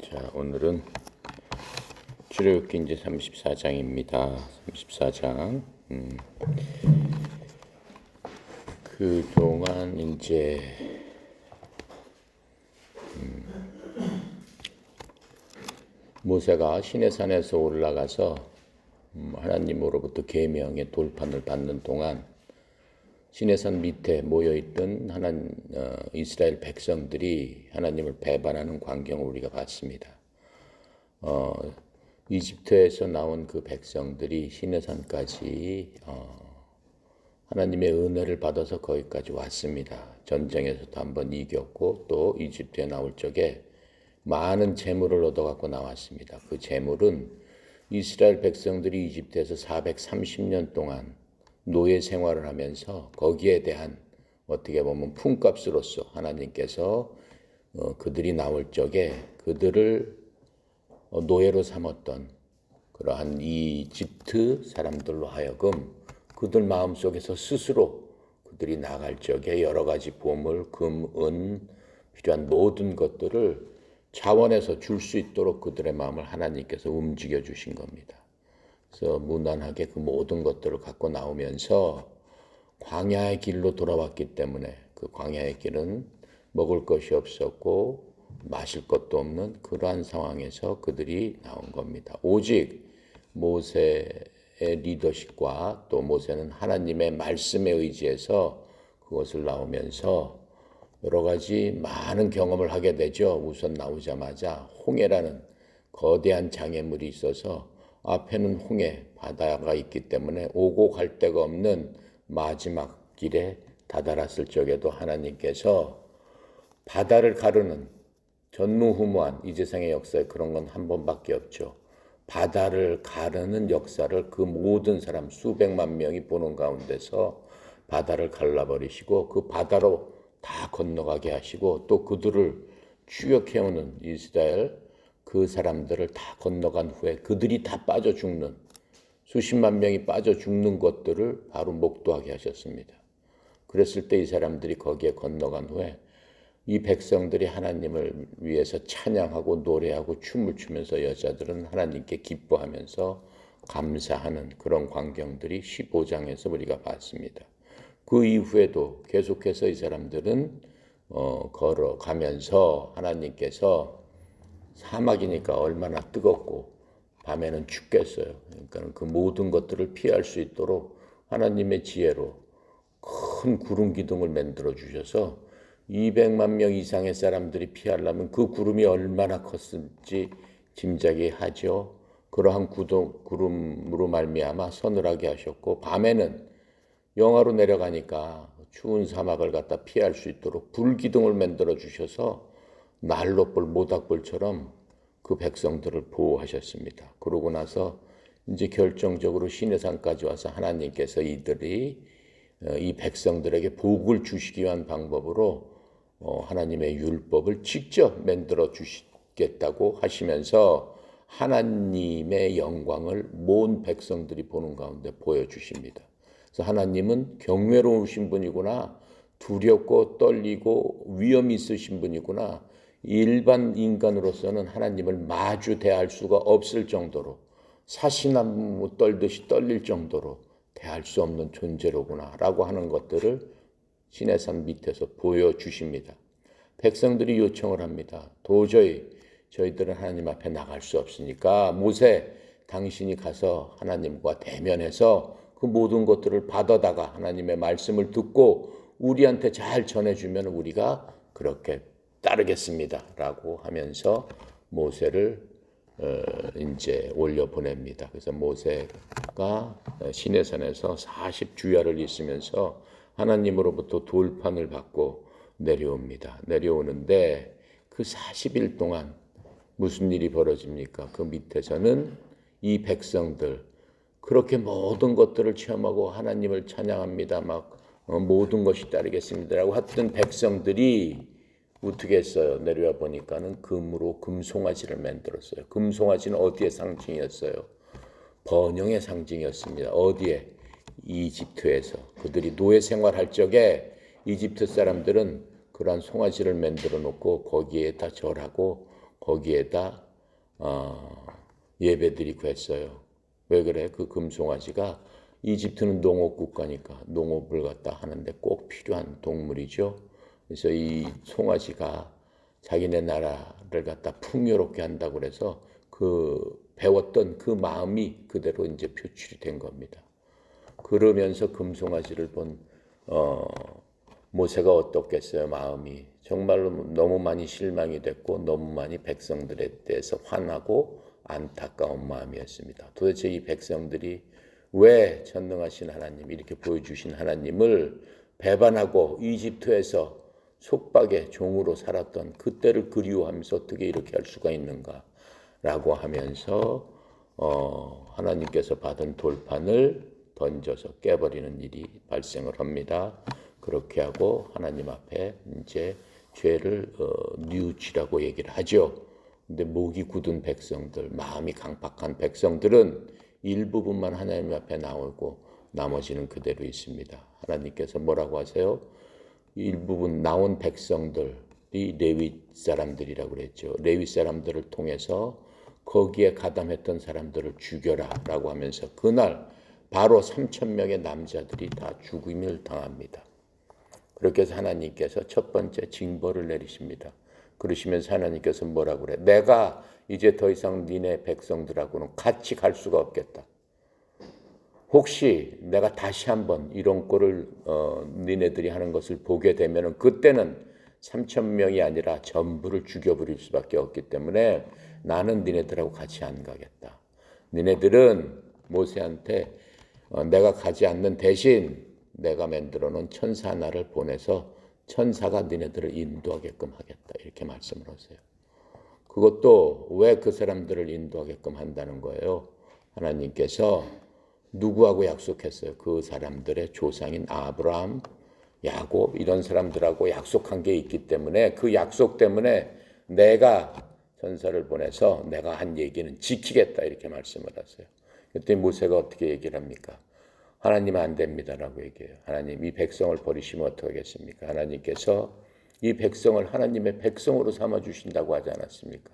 자, 오늘은 출애굽기 이제 34장입니다. 34장. 그동안 이제 모세가 시내산에서 올라가서 하나님으로부터 계명의 돌판을 받는 동안 시내산 밑에 모여있던 이스라엘 백성들이 하나님을 배반하는 광경을 우리가 봤습니다. 이집트에서 나온 그 백성들이 시내산까지 하나님의 은혜를 받아서 거기까지 왔습니다. 전쟁에서도 한번 이겼고 또 이집트에 나올 적에 많은 재물을 얻어갖고 나왔습니다. 그 재물은 이스라엘 백성들이 이집트에서 430년 동안 노예 생활을 하면서 거기에 대한 어떻게 보면 품값으로서 하나님께서 그들이 나올 적에 그들을 노예로 삼았던 그러한 이집트 사람들로 하여금 그들 마음속에서 스스로 그들이 나갈 적에 여러 가지 보물, 금, 은 필요한 모든 것들을 자원해서 줄 수 있도록 그들의 마음을 하나님께서 움직여 주신 겁니다. 그래서 무난하게 그 모든 것들을 갖고 나오면서 광야의 길로 돌아왔기 때문에 그 광야의 길은 먹을 것이 없었고 마실 것도 없는 그러한 상황에서 그들이 나온 겁니다. 오직 모세의 리더십과 또 모세는 하나님의 말씀에 의지해서 그것을 나오면서 여러 가지 많은 경험을 하게 되죠. 우선 나오자마자 홍해라는 거대한 장애물이 있어서 앞에는 홍해, 바다가 있기 때문에 오고 갈 데가 없는 마지막 길에 다다랐을 적에도 하나님께서 바다를 가르는 전무후무한 이 세상의 역사에 그런 건 한 번밖에 없죠. 바다를 가르는 역사를 그 모든 사람 수백만 명이 보는 가운데서 바다를 갈라버리시고 그 바다로 다 건너가게 하시고 또 그들을 추격해오는 이스라엘 그 사람들을 다 건너간 후에 그들이 다 빠져 죽는 수십만 명이 빠져 죽는 것들을 바로 목도하게 하셨습니다. 그랬을 때 이 사람들이 거기에 건너간 후에 이 백성들이 하나님을 위해서 찬양하고 노래하고 춤을 추면서 여자들은 하나님께 기뻐하면서 감사하는 그런 광경들이 15장에서 우리가 봤습니다. 그 이후에도 계속해서 이 사람들은 걸어가면서 하나님께서 사막이니까 얼마나 뜨겁고 밤에는 춥겠어요. 그러니까 그 모든 것들을 피할 수 있도록 하나님의 지혜로 큰 구름 기둥을 만들어 주셔서 200만 명 이상의 사람들이 피하려면 그 구름이 얼마나 컸을지 짐작이 하죠. 그러한 구름으로 말미암아 서늘하게 하셨고 밤에는 영하로 내려가니까 추운 사막을 갖다 피할 수 있도록 불기둥을 만들어 주셔서 난로불 모닥불처럼 그 백성들을 보호하셨습니다. 그러고 나서 이제 결정적으로 시내산까지 와서 하나님께서 이 백성들에게 복을 주시기 위한 방법으로 하나님의 율법을 직접 만들어 주시겠다고 하시면서 하나님의 영광을 모든 백성들이 보는 가운데 보여주십니다. 그래서 하나님은 경외로우신 분이구나, 두렵고 떨리고 위험이 있으신 분이구나, 일반 인간으로서는 하나님을 마주 대할 수가 없을 정도로 사시나무 떨듯이 떨릴 정도로 대할 수 없는 존재로구나 라고 하는 것들을 시내산 밑에서 보여주십니다. 백성들이 요청을 합니다. 도저히 저희들은 하나님 앞에 나갈 수 없으니까 모세 당신이 가서 하나님과 대면해서 그 모든 것들을 받아다가 하나님의 말씀을 듣고 우리한테 잘 전해주면 우리가 그렇게 따르겠습니다 라고 하면서 모세를 이제 올려 보냅니다. 그래서 모세가 시내산에서 40주야를 있으면서 하나님으로부터 돌판을 받고 내려옵니다. 내려오는데 그 40일 동안 무슨 일이 벌어집니까? 그 밑에서는 이 백성들 그렇게 모든 것들을 체험하고 하나님을 찬양합니다. 막 모든 것이 따르겠습니다라고 했던 백성들이 어떻게 했어요? 내려와 보니까는 금으로 금송아지를 만들었어요. 금송아지는 어디의 상징이었어요? 번영의 상징이었습니다. 어디에? 이집트에서. 그들이 노예 생활할 적에 이집트 사람들은 그러한 송아지를 만들어 놓고 거기에 다 절하고 거기에다 예배드리고 했어요. 왜 그래? 그 금송아지가 이집트는 농업 국가니까 농업을 갖다 하는데 꼭 필요한 동물이죠. 그래서 이 송아지가 자기네 나라를 갖다 풍요롭게 한다고 그래서 그 배웠던 그 마음이 그대로 이제 표출이 된 겁니다. 그러면서 금송아지를 본 모세가 어떻겠어요? 마음이 정말로 너무 많이 실망이 됐고 너무 많이 백성들에 대해서 화나고 안타까운 마음이었습니다. 도대체 이 백성들이 왜 전능하신 하나님, 이렇게 보여주신 하나님을 배반하고 이집트에서 속박의 종으로 살았던 그때를 그리워하면서 어떻게 이렇게 할 수가 있는가라고 하면서 하나님께서 받은 돌판을 던져서 깨버리는 일이 발생을 합니다. 그렇게 하고 하나님 앞에 이제 죄를 뉘우치라고 얘기를 하죠. 근데 목이 굳은 백성들, 마음이 강팍한 백성들은 일부분만 하나님 앞에 나오고 나머지는 그대로 있습니다. 하나님께서 뭐라고 하세요? 일부분 나온 백성들이 레위 사람들이라고 그랬죠. 레위 사람들을 통해서 거기에 가담했던 사람들을 죽여라 라고 하면서 그날 바로 3,000명의 남자들이 다 죽임을 당합니다. 그렇게 해서 하나님께서 첫 번째 징벌을 내리십니다. 그러시면서 하나님께서 뭐라고 그래? 내가 이제 더 이상 니네 백성들하고는 같이 갈 수가 없겠다. 혹시 내가 다시 한번 이런 꼴을 니네들이 하는 것을 보게 되면 그때는 3,000명이 아니라 전부를 죽여버릴 수밖에 없기 때문에 나는 니네들하고 같이 안 가겠다. 니네들은 모세한테 내가 가지 않는 대신 내가 만들어 놓은 천사 하나를 보내서 천사가 니네들을 인도하게끔 하겠다. 이렇게 말씀을 하세요. 그것도 왜 그 사람들을 인도하게끔 한다는 거예요. 하나님께서 누구하고 약속했어요? 그 사람들의 조상인 아브라함, 야곱 이런 사람들하고 약속한 게 있기 때문에 그 약속 때문에 내가 천사를 보내서 내가 한 얘기는 지키겠다 이렇게 말씀을 하세요. 그때 모세가 어떻게 얘기를 합니까? 하나님 안 됩니다라고 얘기해요. 하나님 이 백성을 버리시면 어떡하겠습니까? 하나님께서 이 백성을 하나님의 백성으로 삼아 주신다고 하지 않았습니까?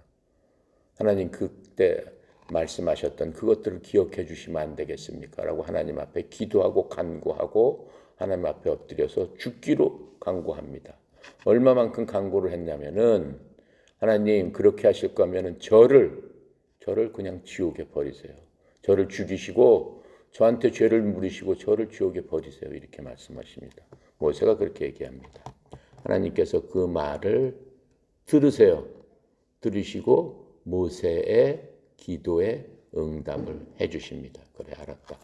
하나님 그때 말씀하셨던 그것들을 기억해 주시면 안 되겠습니까? 라고 하나님 앞에 기도하고 간구하고 하나님 앞에 엎드려서 죽기로 간구합니다. 얼마만큼 간구를 했냐면은 하나님 그렇게 하실 거면은 저를 그냥 지옥에 버리세요. 저를 죽이시고 저한테 죄를 물으시고 저를 지옥에 버리세요. 이렇게 말씀하십니다. 모세가 그렇게 얘기합니다. 하나님께서 그 말을 들으세요. 들으시고 모세의 기도에 응답을 해주십니다. 그래 알았다.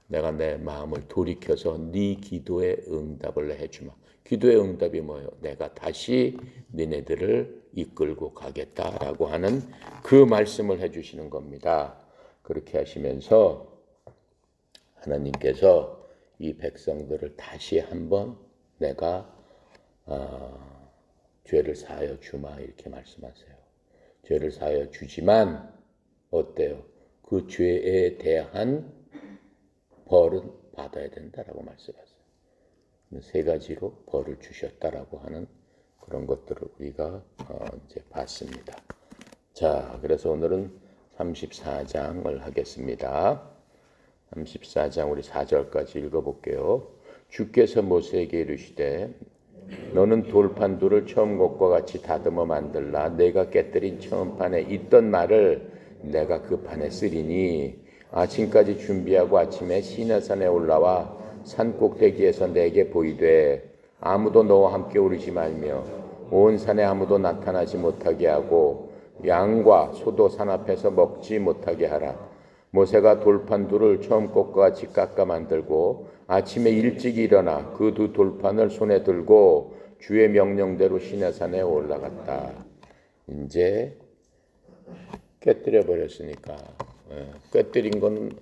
내가 내 마음을 돌이켜서 네 기도에 응답을 해주마. 기도의 응답이 뭐예요? 내가 다시 니네들을 이끌고 가겠다라고 하는 그 말씀을 해주시는 겁니다. 그렇게 하시면서 하나님께서 이 백성들을 다시 한번 내가 죄를 사하여 주마 이렇게 말씀하세요. 죄를 사하여 주지만 어때요? 그 죄에 대한 벌은 받아야 된다라고 말씀하세요. 세 가지로 벌을 주셨다라고 하는 그런 것들을 우리가 이제 봤습니다. 자, 그래서 오늘은 34장을 하겠습니다. 34장 우리 4절까지 읽어볼게요. 주께서 모세에게 이르시되 너는 돌판 둘을 처음 것과 같이 다듬어 만들라. 내가 깨뜨린 처음 판에 있던 말을 내가 그 판에 쓰리니 아침까지 준비하고 아침에 시내산에 올라와 산 꼭대기에서 내게 보이되 아무도 너와 함께 오르지 말며 온 산에 아무도 나타나지 못하게 하고 양과 소도 산 앞에서 먹지 못하게 하라. 모세가 돌판 둘을 처음 것과 같이 깎아 만들고 아침에 일찍 일어나 그 두 돌판을 손에 들고 주의 명령대로 시내산에 올라갔다. 이제 깨뜨려 버렸으니까 깨뜨린 건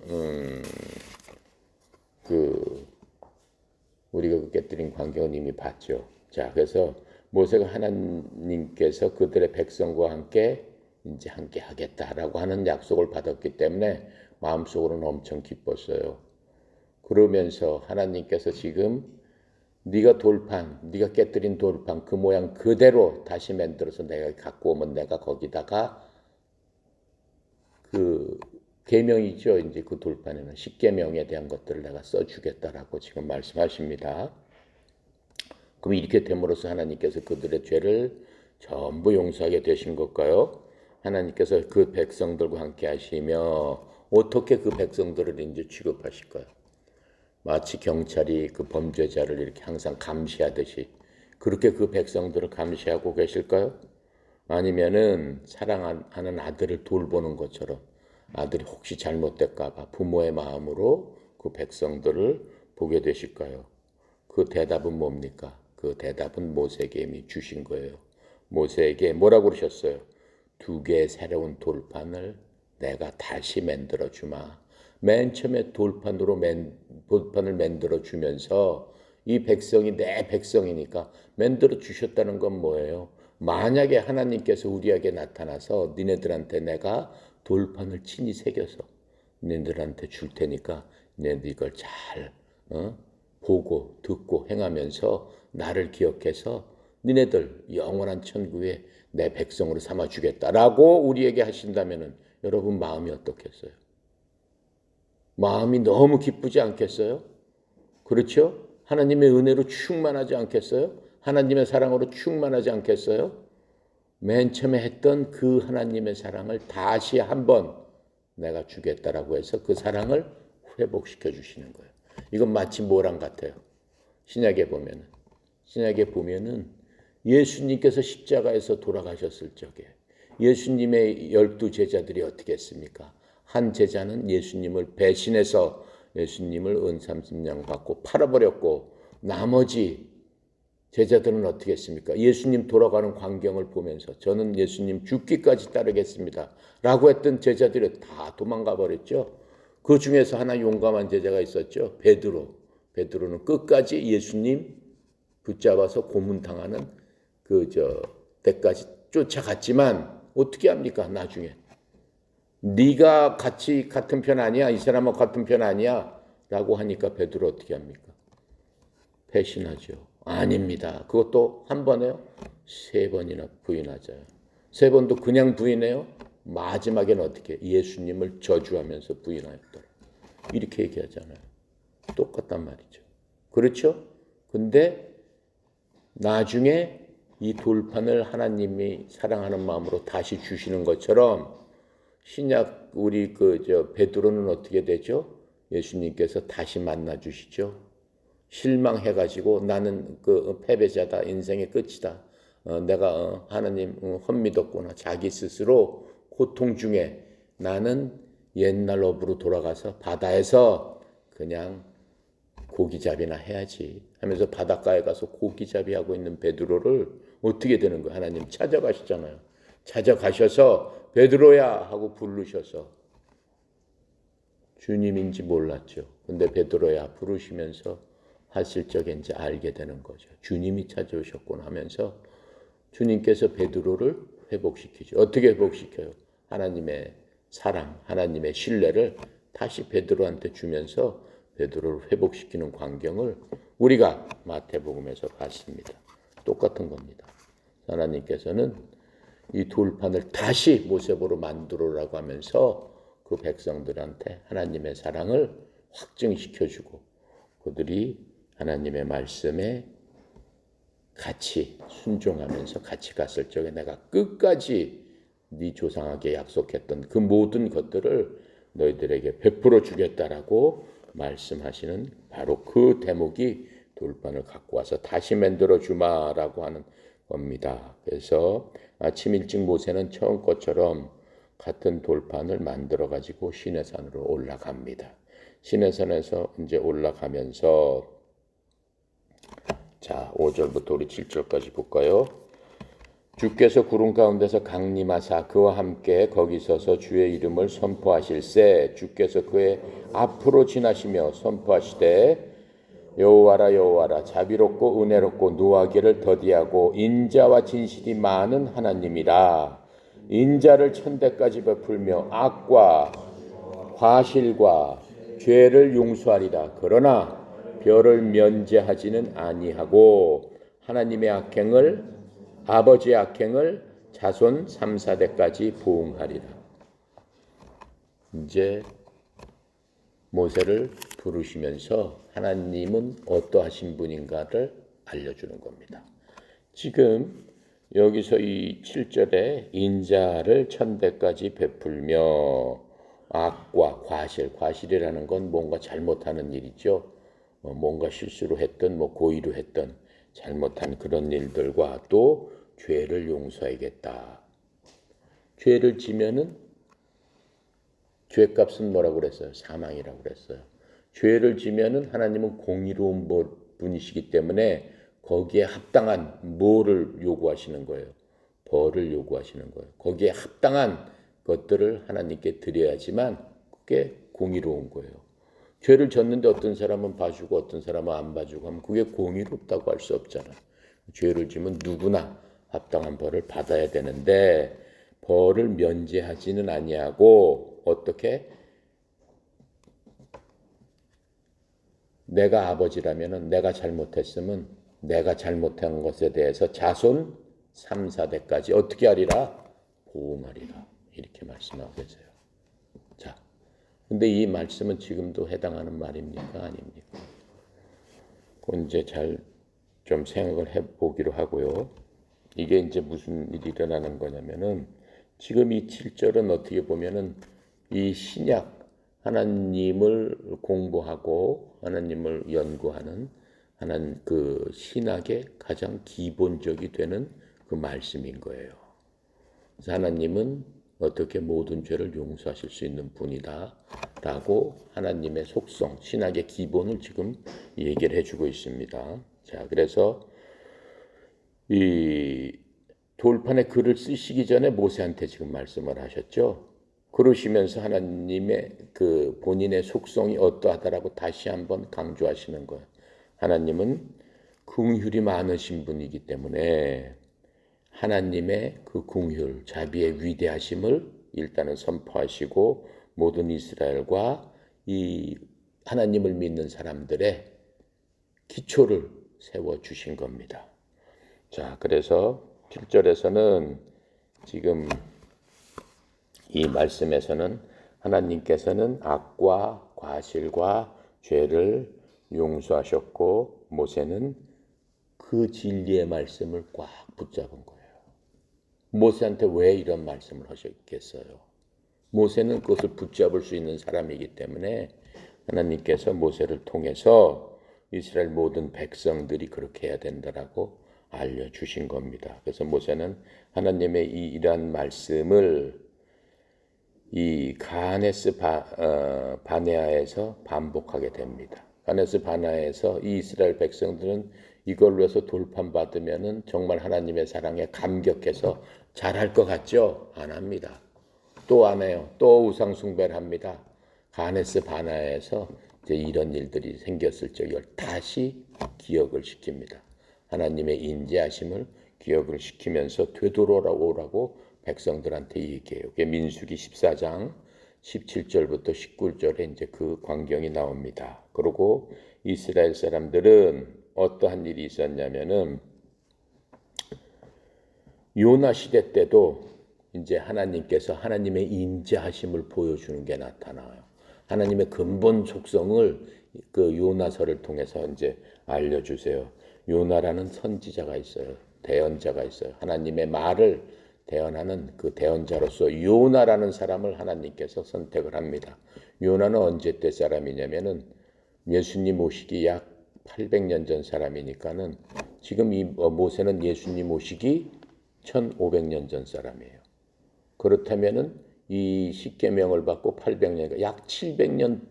우리가 그 깨뜨린 광경은 이미 봤죠. 자, 그래서 모세가 하나님께서 그들의 백성과 함께 이제 함께 하겠다라고 하는 약속을 받았기 때문에 마음속으로는 엄청 기뻤어요. 그러면서 하나님께서 지금 네가 돌판, 네가 깨뜨린 돌판 그 모양 그대로 다시 만들어서 내가 갖고 오면 내가 거기다가 그 계명이죠. 이제 그 돌판에는 십계명에 대한 것들을 내가 써주겠다라고 지금 말씀하십니다. 그럼 이렇게 됨으로써 하나님께서 그들의 죄를 전부 용서하게 되신 걸까요? 하나님께서 그 백성들과 함께 하시며 어떻게 그 백성들을 이제 취급하실까요? 마치 경찰이 그 범죄자를 이렇게 항상 감시하듯이 그렇게 그 백성들을 감시하고 계실까요? 아니면은 사랑하는 아들을 돌보는 것처럼 아들이 혹시 잘못될까 봐 부모의 마음으로 그 백성들을 보게 되실까요? 그 대답은 뭡니까? 그 대답은 모세에게 이미 주신 거예요. 모세에게 뭐라고 그러셨어요? 2개의 새로운 돌판을 내가 다시 만들어 주마. 맨 처음에 돌판을 만들어 주면서 이 백성이 내 백성이니까 만들어 주셨다는 건 뭐예요? 만약에 하나님께서 우리에게 나타나서 니네들한테 내가 돌판을 친히 새겨서 니네들한테 줄 테니까 니네들 이걸 잘 보고 듣고 행하면서 나를 기억해서 니네들 영원한 천국에 내 백성으로 삼아주겠다라고 우리에게 하신다면 여러분 마음이 어떻겠어요? 마음이 너무 기쁘지 않겠어요? 그렇죠? 하나님의 은혜로 충만하지 않겠어요? 하나님의 사랑으로 충만하지 않겠어요? 맨 처음에 했던 그 하나님의 사랑을 다시 한번 내가 주겠다라고 해서 그 사랑을 회복시켜 주시는 거예요. 이건 마치 뭐랑 같아요? 신약에 보면은 예수님께서 십자가에서 돌아가셨을 적에 예수님의 12 제자들이 어떻게 했습니까? 한 제자는 예수님을 배신해서 예수님을 은 30냥 받고 팔아버렸고 나머지 제자들은 어떻게 했습니까? 예수님 돌아가는 광경을 보면서 저는 예수님 죽기까지 따르겠습니다 라고 했던 제자들이 다 도망가 버렸죠. 그 중에서 하나 용감한 제자가 있었죠. 베드로는 끝까지 예수님 붙잡아서 고문당하는 때까지 쫓아갔지만 어떻게 합니까? 나중에 네가 같은 편 아니야? 이 사람하고 같은 편 아니야? 라고 하니까 베드로 어떻게 합니까? 배신하죠. 아닙니다. 그것도 한 번에요? 3번이나 부인하자요. 3번도 그냥 부인해요? 마지막에는 어떻게? 예수님을 저주하면서 부인하였더라. 이렇게 얘기하잖아요. 똑같단 말이죠. 그렇죠? 근데 나중에 이 돌판을 하나님이 사랑하는 마음으로 다시 주시는 것처럼 신약 우리 베드로는 어떻게 되죠? 예수님께서 다시 만나 주시죠. 실망해가지고 나는 패배자다, 인생의 끝이다. 내가 하나님 헛믿었구나. 자기 스스로 고통 중에 나는 옛날 업으로 돌아가서 바다에서 그냥 고기잡이나 해야지 하면서 바닷가에 가서 고기잡이 하고 있는 베드로를 어떻게 되는 거예요? 하나님 찾아가시잖아요. 찾아가셔서 베드로야 하고 부르셔서 주님인지 몰랐죠. 근데 베드로야 부르시면서 하실 적에 이제 알게 되는 거죠. 주님이 찾아오셨구나 하면서 주님께서 베드로를 회복시키죠. 어떻게 회복시켜요? 하나님의 사랑, 하나님의 신뢰를 다시 베드로한테 주면서 베드로를 회복시키는 광경을 우리가 마태복음에서 봤습니다. 똑같은 겁니다. 하나님께서는 이 돌판을 다시 모세보로 만들어라고 하면서 그 백성들한테 하나님의 사랑을 확증시켜주고 그들이 하나님의 말씀에 같이 순종하면서 같이 갔을 적에 내가 끝까지 네 조상에게 약속했던 그 모든 것들을 너희들에게 베풀어 주겠다라고 말씀하시는 바로 그 대목이 돌판을 갖고 와서 다시 만들어 주마라고 하는 겁니다. 그래서 아침 일찍 모세는 처음 것처럼 같은 돌판을 만들어 가지고 시내산으로 올라갑니다. 시내산에서 이제 올라가면서 자, 5절부터 우리 7절까지 볼까요? 주께서 구름 가운데서 강림하사 그와 함께 거기 서서 주의 이름을 선포하실세 주께서 그의 앞으로 지나시며 선포하시되 여호와라 여호와라 자비롭고 은혜롭고 노하기를 더디하고 인자와 진실이 많은 하나님이라 인자를 천대까지 베풀며 악과 과실과 죄를 용서하리라 그러나 별을 면제하지는 아니하고 하나님의 악행을 아버지의 악행을 자손 3, 4대까지 보응하리라. 이제 모세를 부르시면서 하나님은 어떠하신 분인가를 알려주는 겁니다. 지금 여기서 이 7절에 인자를 1000대까지 베풀며 악과 과실이라는 건 뭔가 잘못하는 일이죠. 뭔가 실수로 했던 고의로 했던 잘못한 그런 일들과 또 죄를 용서하겠다. 죄를 지면은 죄값은 뭐라고 그랬어요? 사망이라고 그랬어요. 죄를 지면은 하나님은 공의로운 분이시기 때문에 거기에 합당한 뭐를 요구하시는 거예요? 벌을 요구하시는 거예요. 거기에 합당한 것들을 하나님께 드려야지만 그게 공의로운 거예요. 죄를 졌는데 어떤 사람은 봐주고 어떤 사람은 안 봐주고 하면 그게 공의롭다고 할 수 없잖아요. 죄를 지면 누구나 합당한 벌을 받아야 되는데 벌을 면제하지는 아니하고 어떻게? 내가 아버지라면 내가 잘못했으면 내가 잘못한 것에 대해서 자손 3, 4대까지 어떻게 하리라? 보응하리라. 이렇게 말씀하고 계세요. 자, 근데 이 말씀은 지금도 해당하는 말입니까? 아닙니까? 그건 이제 잘 좀 생각을 해보기로 하고요. 이게 이제 무슨 일이 일어나는 거냐면은 지금 이 7절은 어떻게 보면은 이 신약 하나님을 공부하고 하나님을 연구하는 하나님 그 신학의 가장 기본적이 되는 그 말씀인 거예요. 그래서 하나님은 어떻게 모든 죄를 용서하실 수 있는 분이다라고 하나님의 속성, 신학의 기본을 지금 얘기를 해주고 있습니다. 자, 그래서 이 돌판에 글을 쓰시기 전에 모세한테 지금 말씀을 하셨죠. 그러시면서 하나님의 그 본인의 속성이 어떠하다라고 다시 한번 강조하시는 거예요. 하나님은 긍휼이 많으신 분이기 때문에 하나님의 그 긍휼, 자비의 위대하심을 일단은 선포하시고 모든 이스라엘과 이 하나님을 믿는 사람들의 기초를 세워주신 겁니다. 자, 그래서 7절에서는 지금 이 말씀에서는 하나님께서는 악과 과실과 죄를 용서하셨고 모세는 그 진리의 말씀을 꽉 붙잡은 거예요. 모세한테 왜 이런 말씀을 하셨겠어요? 모세는 그것을 붙잡을 수 있는 사람이기 때문에 하나님께서 모세를 통해서 이스라엘 모든 백성들이 그렇게 해야 된다라고 알려주신 겁니다. 그래서 모세는 하나님의 이러한 말씀을 이 가네스 바네아에서 반복하게 됩니다. 가네스 바네아에서 이 이스라엘 백성들은 이걸로 해서 돌판받으면은 정말 하나님의 사랑에 감격해서 잘할 것 같죠? 안 합니다. 또 안 해요. 또 우상 숭배를 합니다. 가네스 바네아에서 이제 이런 일들이 생겼을 적을 다시 기억을 시킵니다. 하나님의 인자하심을 기억을 시키면서 되돌아오라고 백성들한테 얘기해요. 그게 민수기 14장 17절부터 19절에 이제 그 광경이 나옵니다. 그리고 이스라엘 사람들은 어떠한 일이 있었냐면은 요나 시대 때도 이제 하나님께서 하나님의 인자하심을 보여주는 게 나타나요. 하나님의 근본 속성을 그 요나서를 통해서 이제 알려주세요. 요나라는 선지자가 있어요. 대언자가 있어요. 하나님의 말을 대언하는 그 대언자로서 요나라는 사람을 하나님께서 선택을 합니다. 요나는 언제 때 사람이냐면은 예수님 오시기 약 800년 전 사람이니까는 지금 이 모세는 예수님 오시기 1500년 전 사람이에요. 그렇다면은 이 십계명을 받고 800년, 약 700년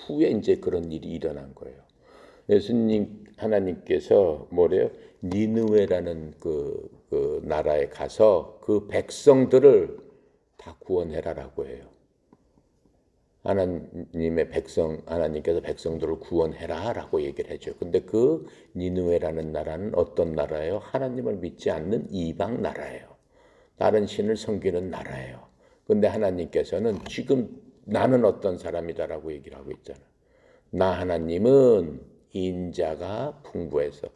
후에 이제 그런 일이 일어난 거예요. 예수님 하나님께서 뭐래요? 니느웨라는 그 나라에 가서 그 백성들을 다 구원해라라고 해요. 하나님께서 백성들을 구원해라라고 얘기를 해줘요. 근데 그 니느웨라는 나라는 어떤 나라예요? 하나님을 믿지 않는 이방 나라예요. 다른 신을 섬기는 나라예요. 근데 하나님께서는 지금 나는 어떤 사람이다라고 얘기를 하고 있잖아요. 나 하나님은 인자가 풍부해서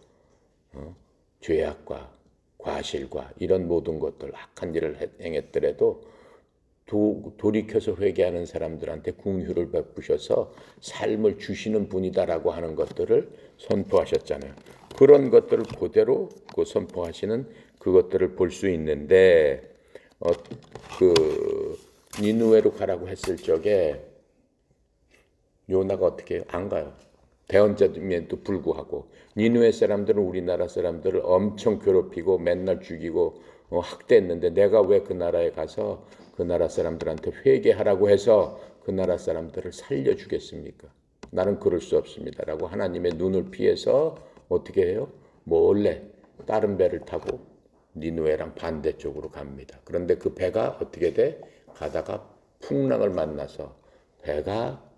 죄악과 과실과 이런 모든 것들 악한 일을 행했더라도 돌이켜서 회개하는 사람들한테 긍휼을 베푸셔서 삶을 주시는 분이다라고 하는 것들을 선포하셨잖아요. 그런 것들을 그대로 그 선포하시는 그것들을 볼 수 있는데 그 니느웨로 가라고 했을 적에 요나가 어떻게 해요? 안 가요. 대언자임에도 불구하고 니느웨 사람들은 우리나라 사람들을 엄청 괴롭히고 맨날 죽이고 학대했는데 내가 왜 그 나라에 가서 그 나라 사람들한테 회개하라고 해서 그 나라 사람들을 살려주겠습니까? 나는 그럴 수 없습니다. 라고 하나님의 눈을 피해서 어떻게 해요? 몰래 다른 배를 타고 니느웨랑 반대쪽으로 갑니다. 그런데 그 배가 어떻게 돼? 가다가 풍랑을 만나서 배가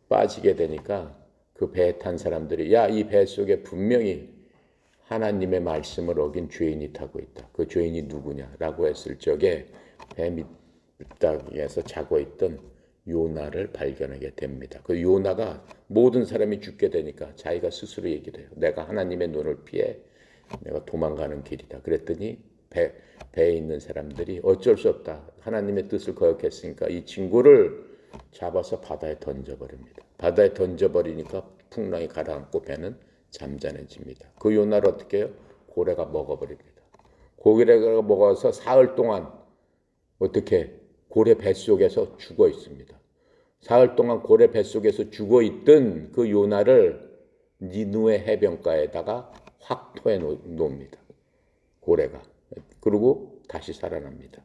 빠지게 되니까 그 배에 탄 사람들이 야, 이 배 속에 분명히 하나님의 말씀을 어긴 죄인이 타고 있다. 그 죄인이 누구냐라고 했을 적에 배 밑바닥에서 자고 있던 요나를 발견하게 됩니다. 그 요나가 모든 사람이 죽게 되니까 자기가 스스로 얘기를 해요. 내가 하나님의 눈을 피해 내가 도망가는 길이다. 그랬더니 배에 있는 사람들이 어쩔 수 없다. 하나님의 뜻을 거역했으니까 이 친구를 잡아서 바다에 던져버립니다. 바다에 던져버리니까 풍랑이 가라앉고 배는 잠잠해집니다. 그 요나를 어떻게 해요? 고래가 먹어버립니다. 고래가 먹어서 사흘 동안 어떻게 고래 뱃속에서 죽어 있습니다. 사흘 동안 고래 뱃속에서 죽어 있던 그 요나를 니느웨 해변가에다가 확 토해 놓습니다. 고래가. 그리고 다시 살아납니다.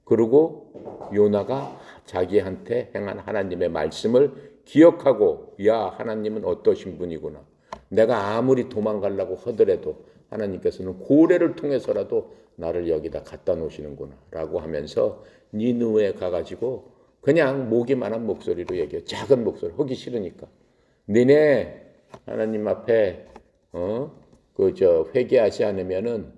그리고 요나가 자기한테 행한 하나님의 말씀을 기억하고 야, 하나님은 어떠신 분이구나. 내가 아무리 도망가려고 하더라도 하나님께서는 고래를 통해서라도 나를 여기다 갖다 놓으시는구나 라고 하면서 니느웨에 가가지고 그냥 목이만한 목소리로 얘기해요. 작은 목소리, 하기 싫으니까. 니네 하나님 앞에 회개하지 않으면은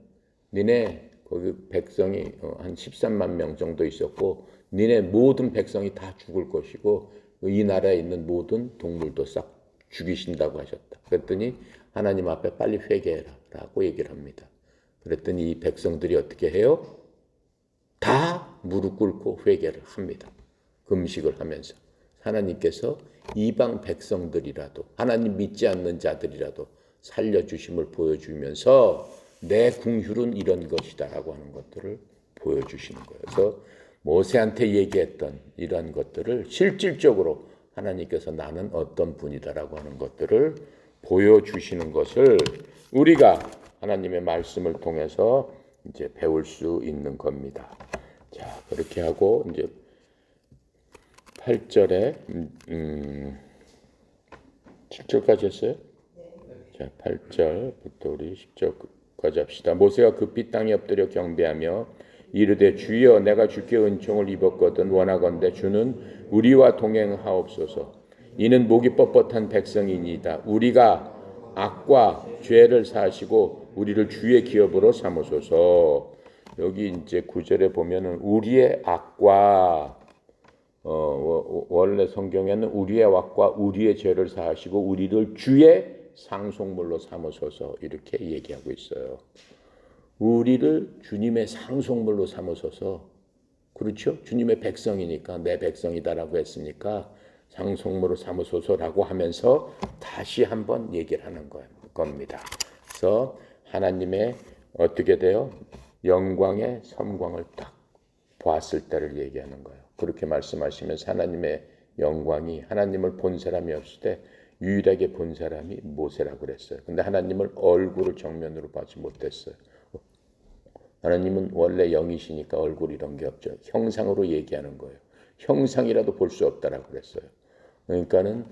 니네 거기 백성이 한 13만 명 정도 있었고 니네 모든 백성이 다 죽을 것이고 이 나라에 있는 모든 동물도 싹 죽이신다고 하셨다. 그랬더니 하나님 앞에 빨리 회개해라 라고 얘기를 합니다. 그랬더니 이 백성들이 어떻게 해요? 다 무릎 꿇고 회개를 합니다. 금식을 하면서 하나님께서 이방 백성들이라도 하나님 믿지 않는 자들이라도 살려주심을 보여주면서 내 긍휼은 이런 것이다 라고 하는 것들을 보여주시는 거예요. 그래서 모세한테 얘기했던 이러한 것들을 실질적으로 하나님께서 나는 어떤 분이다라고 하는 것들을 보여주시는 것을 우리가 하나님의 말씀을 통해서 이제 배울 수 있는 겁니다. 자, 그렇게 하고 이제 8절에 7절까지 했어요? 자, 8절부터 우리 10절까지 합시다. 모세가 급히 땅에 엎드려 경배하며 이르되 주여 내가 주께 은총을 입었거든 원하건대 주는 우리와 동행하옵소서. 이는 목이 뻣뻣한 백성이니이다. 우리가 악과 죄를 사하시고 우리를 주의 기업으로 삼으소서. 여기 이제 9절에 보면은 우리의 악과 원래 성경에는 우리의 악과 우리의 죄를 사하시고 우리를 주의 상속물로 삼으소서 이렇게 얘기하고 있어요. 우리를 주님의 상속물로 삼으소서. 그렇죠? 주님의 백성이니까 내 백성이다라고 했으니까 상속물로 삼으소서라고 하면서 다시 한번 얘기를 하는 겁니다. 그래서 하나님의 어떻게 돼요? 영광의 섬광을 딱 보았을 때를 얘기하는 거예요. 그렇게 말씀하시면서 하나님의 영광이 하나님을 본 사람이 없을 때 유일하게 본 사람이 모세라고 그랬어요. 근데 하나님을 얼굴을 정면으로 보지 못했어요. 하나님은 원래 영이시니까 얼굴 이런 게 없죠. 형상으로 얘기하는 거예요. 형상이라도 볼 수 없다라고 그랬어요. 그러니까는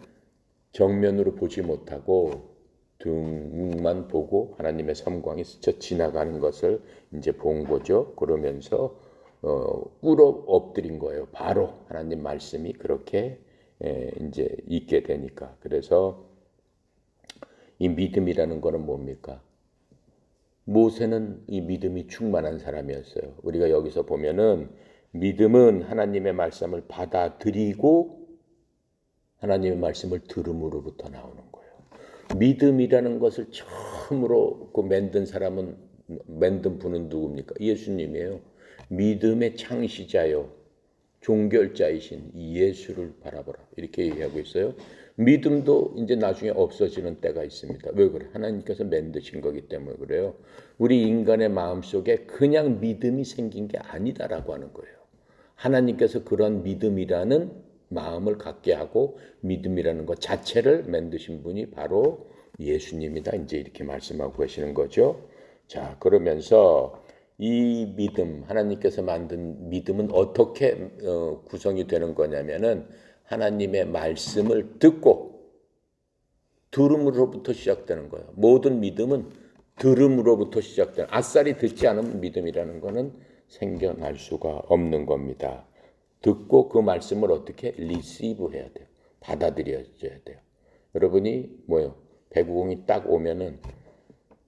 정면으로 보지 못하고 등만 보고 하나님의 섬광이 스쳐 지나가는 것을 이제 본 거죠. 그러면서 꿇어 엎드린 거예요. 바로 하나님 말씀이 그렇게 이제 있게 되니까. 그래서 이 믿음이라는 거는 뭡니까? 모세는 이 믿음이 충만한 사람이었어요. 우리가 여기서 보면은 믿음은 하나님의 말씀을 받아들이고 하나님의 말씀을 들음으로부터 나오는 거예요. 믿음이라는 것을 처음으로 만든 사람은, 만든 분은 누굽니까? 예수님이에요. 믿음의 창시자요, 종결자이신 예수를 바라보라, 이렇게 얘기하고 있어요. 믿음도 이제 나중에 없어지는 때가 있습니다. 왜 그래? 하나님께서 만드신 거기 때문에 그래요. 우리 인간의 마음속에 그냥 믿음이 생긴 게 아니다라고 하는 거예요. 하나님께서 그런 믿음이라는 마음을 갖게 하고 믿음이라는 것 자체를 만드신 분이 바로 예수님이다, 이제 이렇게 말씀하고 계시는 거죠. 자, 그러면서 이 믿음, 하나님께서 만든 믿음은 어떻게 구성이 되는 거냐면은 하나님의 말씀을 듣고 들음으로부터 시작되는 거예요. 모든 믿음은 들음으로부터 시작되는, 아싸리 듣지 않으면 믿음이라는 거는 생겨날 수가 없는 겁니다. 듣고 그 말씀을 어떻게 리시브 해야 돼요. 받아들여야 돼요. 여러분이 뭐예요? 배구공이 딱 오면은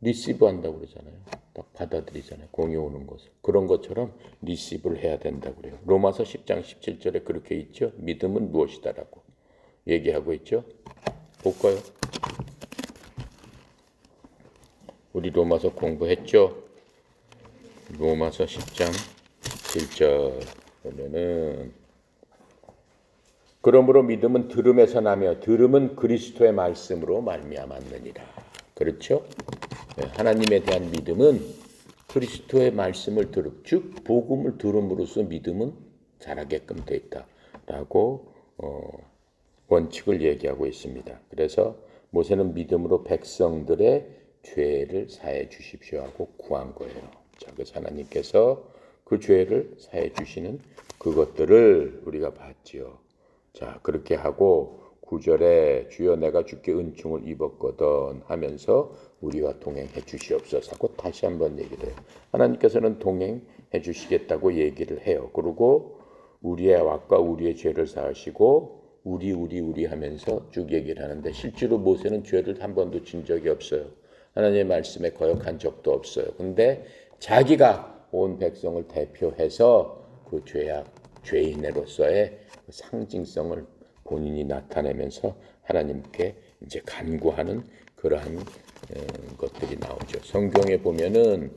리시브 한다고 그러잖아요. 딱 받아들이잖아요. 공이 오는 것을. 그런 것처럼 리시브를 해야 된다고 그래요. 로마서 10장 17절에 그렇게 있죠. 믿음은 무엇이다라고 얘기하고 있죠. 볼까요? 우리 로마서 공부했죠. 로마서 10장 7절 보면은, 그러므로 믿음은 들음에서 나며 들음은 그리스도의 말씀으로 말미암았느니라. 그렇죠? 하나님에 대한 믿음은 그리스도의 말씀을 들음, 즉 복음을 들음으로써 믿음은 자라게끔 돼 있다라고 원칙을 얘기하고 있습니다. 그래서 모세는 믿음으로 백성들의 죄를 사해 주십시오 하고 구한 거예요. 자, 그래서 하나님께서 그 죄를 사해 주시는 그것들을 우리가 봤지요. 자, 그렇게 하고 9절에 주여 내가 주께 은총을 입었거든 하면서 우리와 동행해 주시옵소서 하고 다시 한번 얘기를 해요. 하나님께서는 동행해 주시겠다고 얘기를 해요. 그리고 우리의 악과 우리의 죄를 사하시고 우리 하면서 쭉 얘기를 하는데, 실제로 모세는 죄를 한 번도 진 적이 없어요. 하나님의 말씀에 거역한 적도 없어요. 근데 자기가 온 백성을 대표해서 그 죄인으로서의 상징성을 본인이 나타내면서 하나님께 이제 간구하는 그러한 것들이 나오죠. 성경에 보면은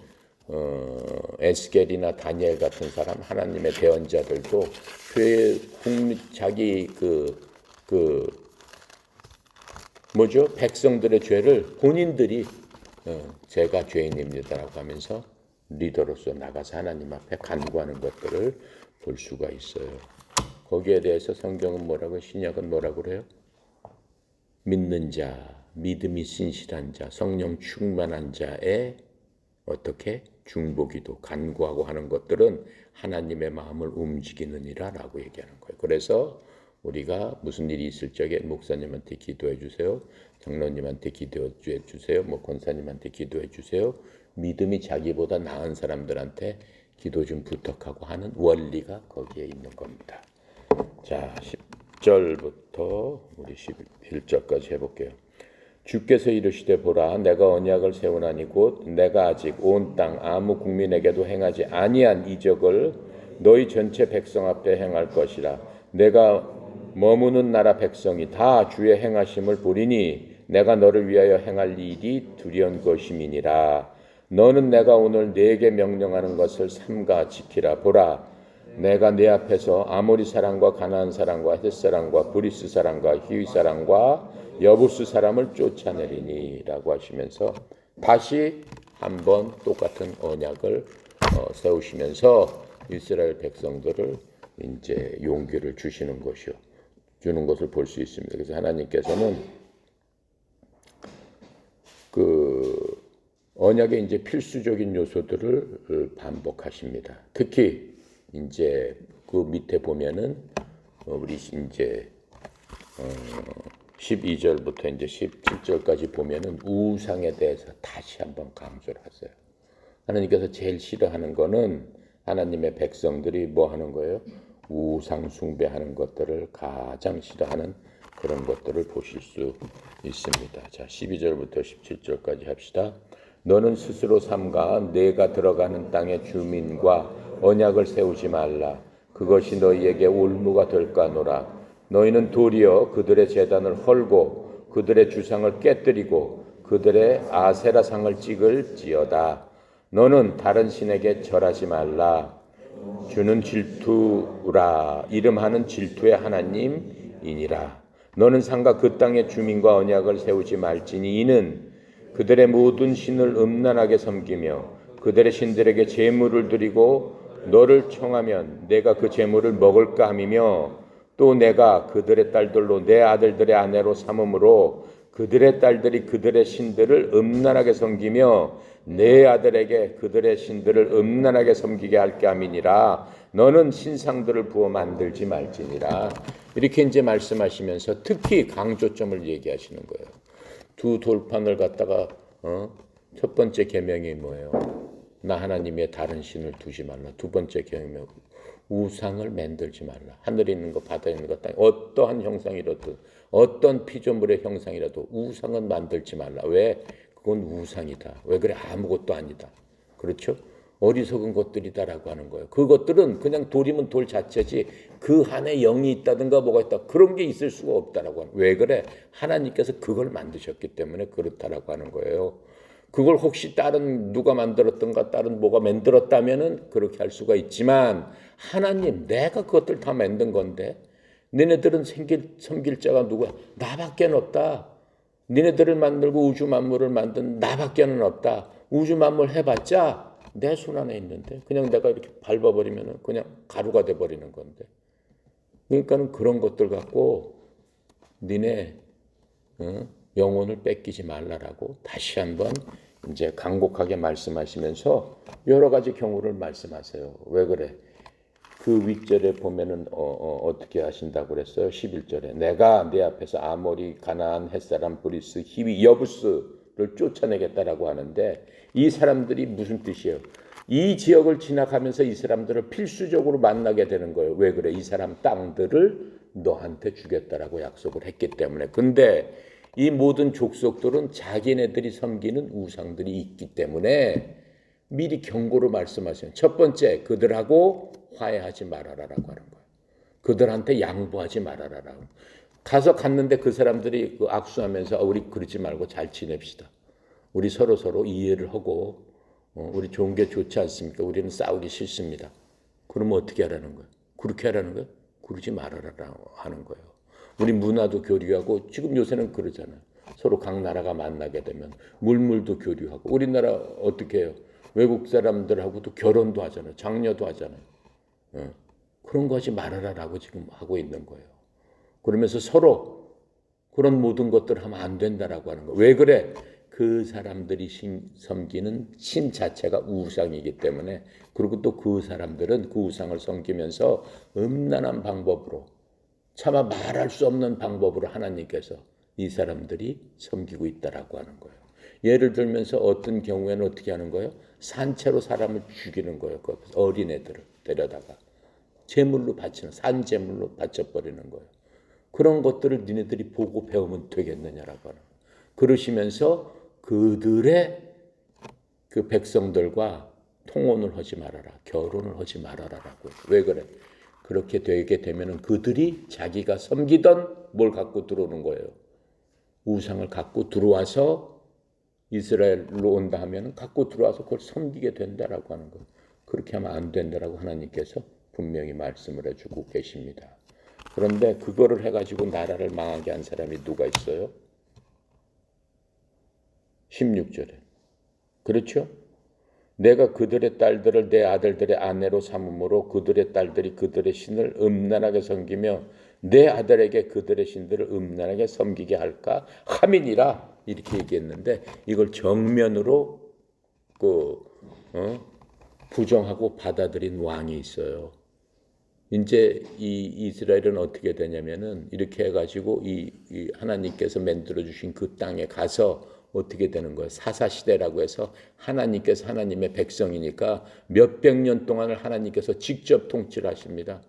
에스겔이나 다니엘 같은 사람, 하나님의 대언자들도 자기 백성들의 죄를 본인들이 제가 죄인입니다라고 하면서 리더로서 나가서 하나님 앞에 간구하는 것들을 볼 수가 있어요. 거기에 대해서 성경은 뭐라고, 신약은 뭐라고 그래요? 믿는 자, 믿음이 신실한 자, 성령 충만한 자의 어떻게 중보기도, 간구하고 하는 것들은 하나님의 마음을 움직이느니라라고 얘기하는 거예요. 그래서 우리가 무슨 일이 있을 적에 목사님한테 기도해 주세요, 장로님한테 기도해 주세요, 권사님한테 기도해 주세요. 믿음이 자기보다 나은 사람들한테 기도 좀 부탁하고 하는 원리가 거기에 있는 겁니다. 자, 10절부터 우리 11절까지 해볼게요. 주께서 이르시되 보라, 내가 언약을 세우나니 곧 내가 아직 온 땅 아무 국민에게도 행하지 아니한 이적을 너희 전체 백성 앞에 행할 것이라. 내가 머무는 나라 백성이 다 주의 행하심을 보리니 내가 너를 위하여 행할 일이 두려운 것임이니라. 너는 내가 오늘 네게 명령하는 것을 삼가 지키라. 보라, 내가 네 앞에서 아모리 사람과 가나안 사람과 헷 사람과 브리스 사람과 히위 사람과 여부스 사람을 쫓아내리니라고 하시면서 다시 한번 똑같은 언약을 세우시면서 이스라엘 백성들을 이제 용기를 주시는 것을 볼 수 있습니다. 그래서 하나님께서는 그 언약의 이제 필수적인 요소들을 반복하십니다. 특히 이제 그 밑에 보면은 우리 이제 12절부터 이제 17절까지 보면은 우상에 대해서 다시 한번 강조를 하세요. 하나님께서 제일 싫어하는 거는 하나님의 백성들이 뭐 하는 거예요? 우상 숭배하는 것들을 가장 싫어하는 그런 것들을 보실 수 있습니다. 자, 12절부터 17절까지 합시다. 너는 스스로 삼가 내가 들어가는 땅의 주민과 언약을 세우지 말라. 그것이 너희에게 올무가 될까노라. 너희는 도리어 그들의 제단을 헐고 그들의 주상을 깨뜨리고 그들의 아세라상을 찍을지어다. 너는 다른 신에게 절하지 말라. 주는 질투라. 이름하는 질투의 하나님이니라. 너는 산과 그 땅의 주민과 언약을 세우지 말지니 이는 그들의 모든 신을 음란하게 섬기며 그들의 신들에게 제물을 드리고 너를 청하면 내가 그 제물을 먹을까 함이며 또 내가 그들의 딸들로 내 아들들의 아내로 삼음으로 그들의 딸들이 그들의 신들을 음란하게 섬기며 내 아들에게 그들의 신들을 음란하게 섬기게 할게 함이니라. 너는 신상들을 부어 만들지 말지니라. 이렇게 이제 말씀하시면서 특히 강조점을 얘기하시는 거예요. 두 돌판을 갖다가 첫 번째 계명이 뭐예요? 나 하나님의 다른 신을 두지 말라. 두 번째 계명 우상을 만들지 말라. 하늘에 있는 것, 바다에 있는 것, 땅에 어떠한 형상이라도 어떤 피조물의 형상이라도 우상은 만들지 말라. 왜? 그건 우상이다. 왜 그래? 아무것도 아니다. 그렇죠? 어리석은 것들이다라고 하는 거예요. 그것들은 그냥 돌이면 돌 자체지 그 안에 영이 있다든가 뭐가 있다. 그런 게 있을 수가 없다라고 하는 거예요. 왜 그래? 하나님께서 그걸 만드셨기 때문에 그렇다라고 하는 거예요. 그걸 혹시 다른 누가 만들었던가 다른 뭐가 만들었다면은 그렇게 할 수가 있지만 하나님 내가 그것들 다 만든 건데 너네들은 섬길 자가 누구야? 나밖에 없다. 너네들을 만들고 우주 만물을 만든 나밖에는 없다. 우주 만물 해봤자 내 손 안에 있는데 그냥 내가 이렇게 밟아버리면 그냥 가루가 돼버리는 건데. 그러니까는 그런 것들 갖고 너네 영혼을 뺏기지 말라라고 다시 한번 이제 간곡하게 말씀하시면서 여러 가지 경우를 말씀하세요. 왜 그래? 그 윗절에 보면은 어떻게 하신다고 그랬어요? 11절에 내가 네 앞에서 아모리, 가나안, 헷사람, 브리스, 히위, 여부스를 쫓아내겠다라고 하는데 이 사람들이 무슨 뜻이에요? 이 지역을 지나가면서 이 사람들을 필수적으로 만나게 되는 거예요. 왜 그래? 이 사람 땅들을 너한테 주겠다라고 약속을 했기 때문에. 근데 이 모든 족속들은 자기네들이 섬기는 우상들이 있기 때문에 미리 경고로 말씀하세요. 첫 번째, 그들하고 화해하지 말아라라고 하는 거예요. 그들한테 양보하지 말아라라고. 갔는데 그 사람들이 그 악수하면서 우리 그러지 말고 잘 지냅시다. 우리 서로 이해를 하고 우리 좋은 게 좋지 않습니까? 우리는 싸우기 싫습니다. 그러면 어떻게 하라는 거예요? 그렇게 하라는 거예요? 그러지 말아라라고 하는 거예요. 우리 문화도 교류하고 지금 요새는 그러잖아요. 서로 각 나라가 만나게 되면 물물도 교류하고 우리나라 어떻게 해요? 외국 사람들하고도 결혼도 하잖아요. 장녀도 하잖아요. 그런 거 하지 말아라라고 지금 하고 있는 거예요. 그러면서 서로 그런 모든 것들을 하면 안 된다라고 하는 거예요. 왜 그래? 그 사람들이 섬기는 신 자체가 우상이기 때문에 그리고 또 그 사람들은 그 우상을 섬기면서 음란한 방법으로 차마 말할 수 없는 방법으로 하나님께서 이 사람들이 섬기고 있다라고 하는 거예요. 예를 들면서 어떤 경우에는 어떻게 하는 거예요? 산채로 사람을 죽이는 거예요. 어린애들을 데려다가 제물로 바치는 산제물로 바쳐버리는 거예요. 그런 것들을 니네들이 보고 배우면 되겠느냐라고 하는 거예요. 그러시면서 그들의 그 백성들과 통혼을 하지 말아라. 결혼을 하지 말아라라고. 왜 그래? 그렇게 되게 되면은 그들이 자기가 섬기던 뭘 갖고 들어오는 거예요. 우상을 갖고 들어와서 이스라엘로 온다 하면 갖고 들어와서 그걸 섬기게 된다라고 하는 거예요. 그렇게 하면 안 된다라고 하나님께서 분명히 말씀을 해주고 계십니다. 그런데 그거를 해가지고 나라를 망하게 한 사람이 누가 있어요? 16절에. 그렇죠? 내가 그들의 딸들을 내 아들들의 아내로 삼음으로 그들의 딸들이 그들의 신을 음란하게 섬기며 내 아들에게 그들의 신들을 음란하게 섬기게 할까 함이니라 이렇게 얘기했는데 이걸 정면으로 부정하고 받아들인 왕이 있어요. 이제 이 이스라엘은 어떻게 되냐면은 이렇게 해가지고 이 하나님께서 만들어 주신 그 땅에 가서 어떻게 되는 거예요? 사사시대라고 해서 하나님께서 하나님의 백성이니까 몇백 년 동안을 하나님께서 직접 통치를 하십니다.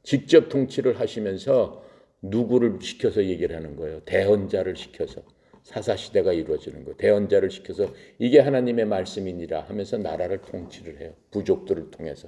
직접 통치를 하시면서 누구를 시켜서 얘기를 하는 거예요? 대언자를 시켜서 사사시대가 이루어지는 거예요. 대언자를 시켜서 이게 하나님의 말씀이니라 하면서 나라를 통치를 해요. 부족들을 통해서.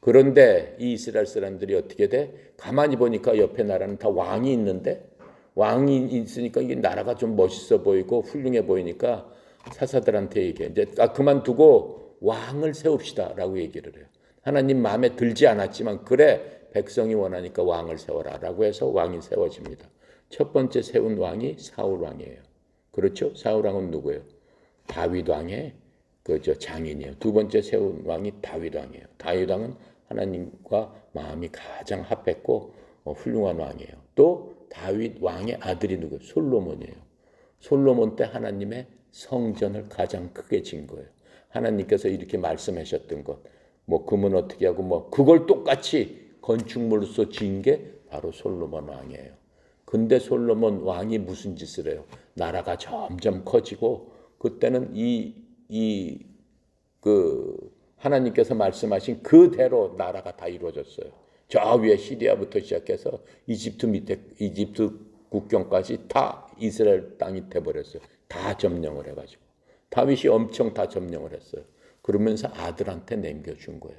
그런데 이 이스라엘 사람들이 어떻게 돼? 가만히 보니까 옆에 나라는 다 왕이 있는데 왕이 있으니까 이게 나라가 좀 멋있어 보이고 훌륭해 보이니까 사사들한테 얘기해. 이제 그만두고 왕을 세웁시다라고 얘기를 해요. 하나님 마음에 들지 않았지만 그래 백성이 원하니까 왕을 세워라라고 해서 왕이 세워집니다. 첫 번째 세운 왕이 사울 왕이에요. 그렇죠? 사울 왕은 누구예요? 다윗 왕의 그저 장인이에요. 두 번째 세운 왕이 다윗 왕이에요. 다윗 왕은 하나님과 마음이 가장 합했고 훌륭한 왕이에요. 또 다윗 왕의 아들이 누구예요? 솔로몬이에요. 솔로몬 때 하나님의 성전을 가장 크게 진 거예요. 하나님께서 이렇게 말씀하셨던 것, 뭐 금은 어떻게 하고 뭐 그걸 똑같이 건축물로서 지은 게 바로 솔로몬 왕이에요. 근데 솔로몬 왕이 무슨 짓을 해요? 나라가 점점 커지고 그때는 하나님께서 말씀하신 그대로 나라가 다 이루어졌어요. 저 위에 시리아부터 시작해서 이집트 밑에 이집트 국경까지 다 이스라엘 땅이 돼버렸어요. 다 점령을 해가지고 다윗이 엄청 다 점령을 했어요. 그러면서 아들한테 남겨준 거예요.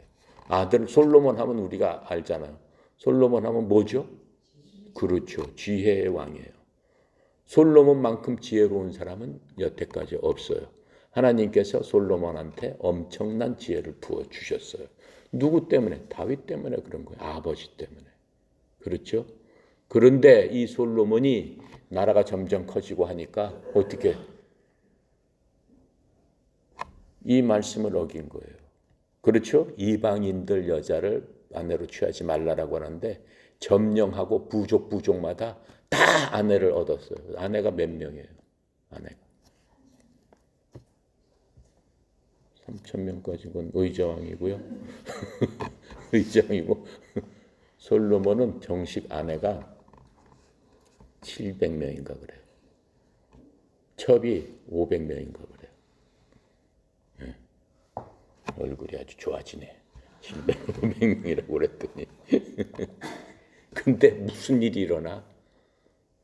아들 솔로몬 하면 우리가 알잖아요. 솔로몬 하면 뭐죠? 그렇죠. 지혜의 왕이에요. 솔로몬만큼 지혜로운 사람은 여태까지 없어요. 하나님께서 솔로몬한테 엄청난 지혜를 부어주셨어요. 누구 때문에? 다윗 때문에 그런 거예요. 아버지 때문에. 그렇죠? 그런데 이 솔로몬이 나라가 점점 커지고 하니까 어떻게 이 말씀을 어긴 거예요. 그렇죠? 이방인들 여자를 아내로 취하지 말라라고 하는데 점령하고 부족마다 다 아내를 얻었어요. 아내가 몇 명이에요? 아내가 3,000명까지는 의자왕이고요. 의자왕이고 솔로몬은 정식 아내가 700명인가 그래요. 첩이 500명인가 그래요. 네. 얼굴이 아주 좋아지네. 500명이라고 그랬더니 근데 무슨 일이 일어나?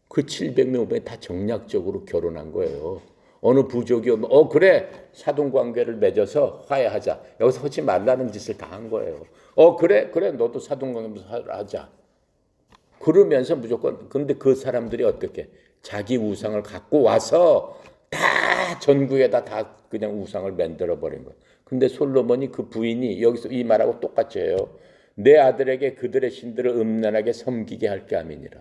그 700명, 500명 다 정략적으로 결혼한 거예요. 어느 부족이 그래 사돈관계를 맺어서 화해하자. 여기서 하지 말라는 짓을 다 한 거예요. 그래 너도 사돈관계 하자. 그러면서 무조건 근데 그 사람들이 어떻게 자기 우상을 갖고 와서 다 전국에다 다 그냥 우상을 만들어 버린 거예요. 근데 솔로몬이 그 부인이 여기서 이 말하고 똑같이 해요. 내 아들에게 그들의 신들을 음란하게 섬기게 할게 아니니라.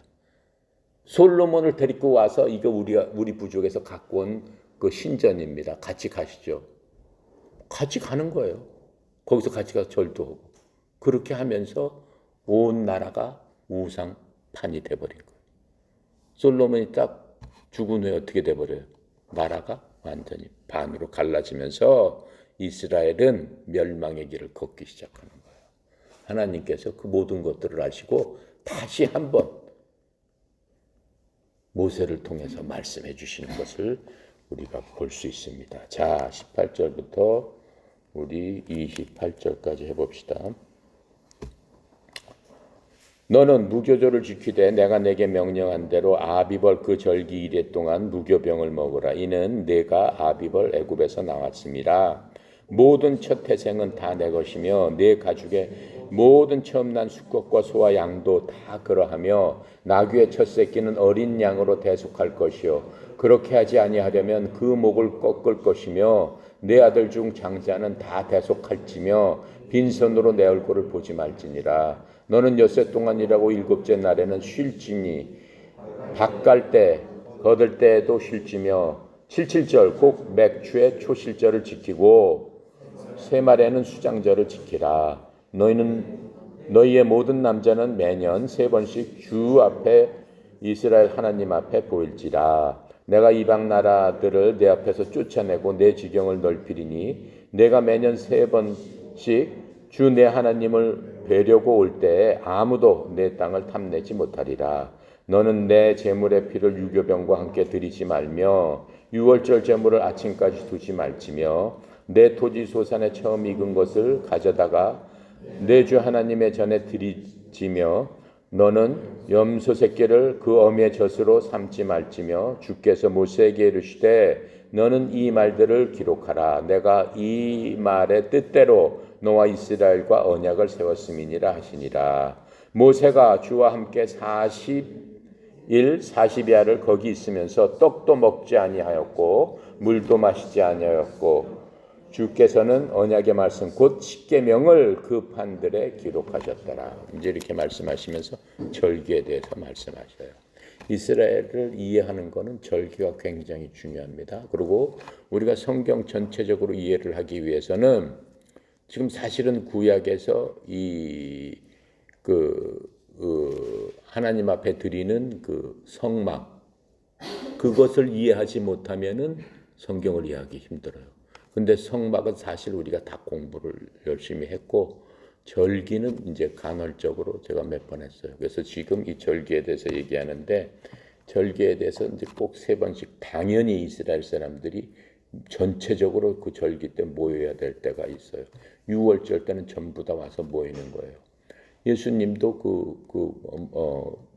솔로몬을 데리고 와서 이거 우리 부족에서 갖고 온 그 신전입니다. 같이 가시죠. 같이 가는 거예요. 거기서 같이 가서 절도 하고. 그렇게 하면서 온 나라가 우상판이 돼버린 거예요. 솔로몬이 딱 죽은 후에 어떻게 돼버려요? 나라가 완전히 반으로 갈라지면서 이스라엘은 멸망의 길을 걷기 시작하는 거예요. 하나님께서 그 모든 것들을 아시고 다시 한번 모세를 통해서 말씀해 주시는 것을 우리가 볼 수 있습니다. 자, 18절부터 우리 28절까지 해봅시다. 너는 무교절을 지키되 내가 내게 명령한 대로 아비벌 그 절기 이래 동안 무교병을 먹으라. 이는 내가 아비벌 애굽에서 나왔습니다. 모든 첫 태생은 다 내 것이며 내 가죽의 모든 처음 난 수컷과 소와 양도 다 그러하며 나귀의 첫 새끼는 어린 양으로 대속할 것이요 그렇게 하지 아니하려면 그 목을 꺾을 것이며 내 아들 중 장자는 다 대속할지며 빈손으로 내 얼굴을 보지 말지니라. 너는 엿새 동안 일하고 일곱째 날에는 쉴지니 밭갈 때 거들 때에도 쉴지며 77절 꼭 맥주의 초실절을 지키고 세말에는 수장절을 지키라. 너희의 모든 남자는 매년 3번씩 주 앞에 이스라엘 하나님 앞에 보일지라. 내가 이방 나라들을 내 앞에서 쫓아내고 내 지경을 넓히리니 내가 매년 3번씩 주 내 하나님을 뵈려고 올 때에 아무도 내 땅을 탐내지 못하리라. 너는 내 제물의 피를 유교병과 함께 드리지 말며 유월절 제물을 아침까지 두지 말지며 내 토지 소산에 처음 익은 것을 가져다가 내 주 하나님의 전에 드리지며 너는 염소 새끼를 그 어미의 젖으로 삼지 말지며 주께서 모세에게 이르시되 너는 이 말들을 기록하라. 내가 이 말의 뜻대로 너와 이스라엘과 언약을 세웠음이니라 하시니라. 모세가 주와 함께 40일 40야를 거기 있으면서 떡도 먹지 아니하였고 물도 마시지 아니하였고 주께서는 언약의 말씀 곧 십계명을 그 판들에 기록하셨더라. 이제 이렇게 말씀하시면서 절기에 대해서 말씀하셔요. 이스라엘을 이해하는 것은 절기가 굉장히 중요합니다. 그리고 우리가 성경 전체적으로 이해를 하기 위해서는 지금 사실은 구약에서 하나님 앞에 드리는 그 성막, 그것을 이해하지 못하면은 성경을 이해하기 힘들어요. 근데 성막은 사실 우리가 다 공부를 열심히 했고, 절기는 이제 간헐적으로 제가 몇 번 했어요. 그래서 지금 이 절기에 대해서 얘기하는데, 절기에 대해서 이제 꼭 3번씩 당연히 이스라엘 사람들이 전체적으로 그 절기 때 모여야 될 때가 있어요. 6월절 때는 전부 다 와서 모이는 거예요. 예수님도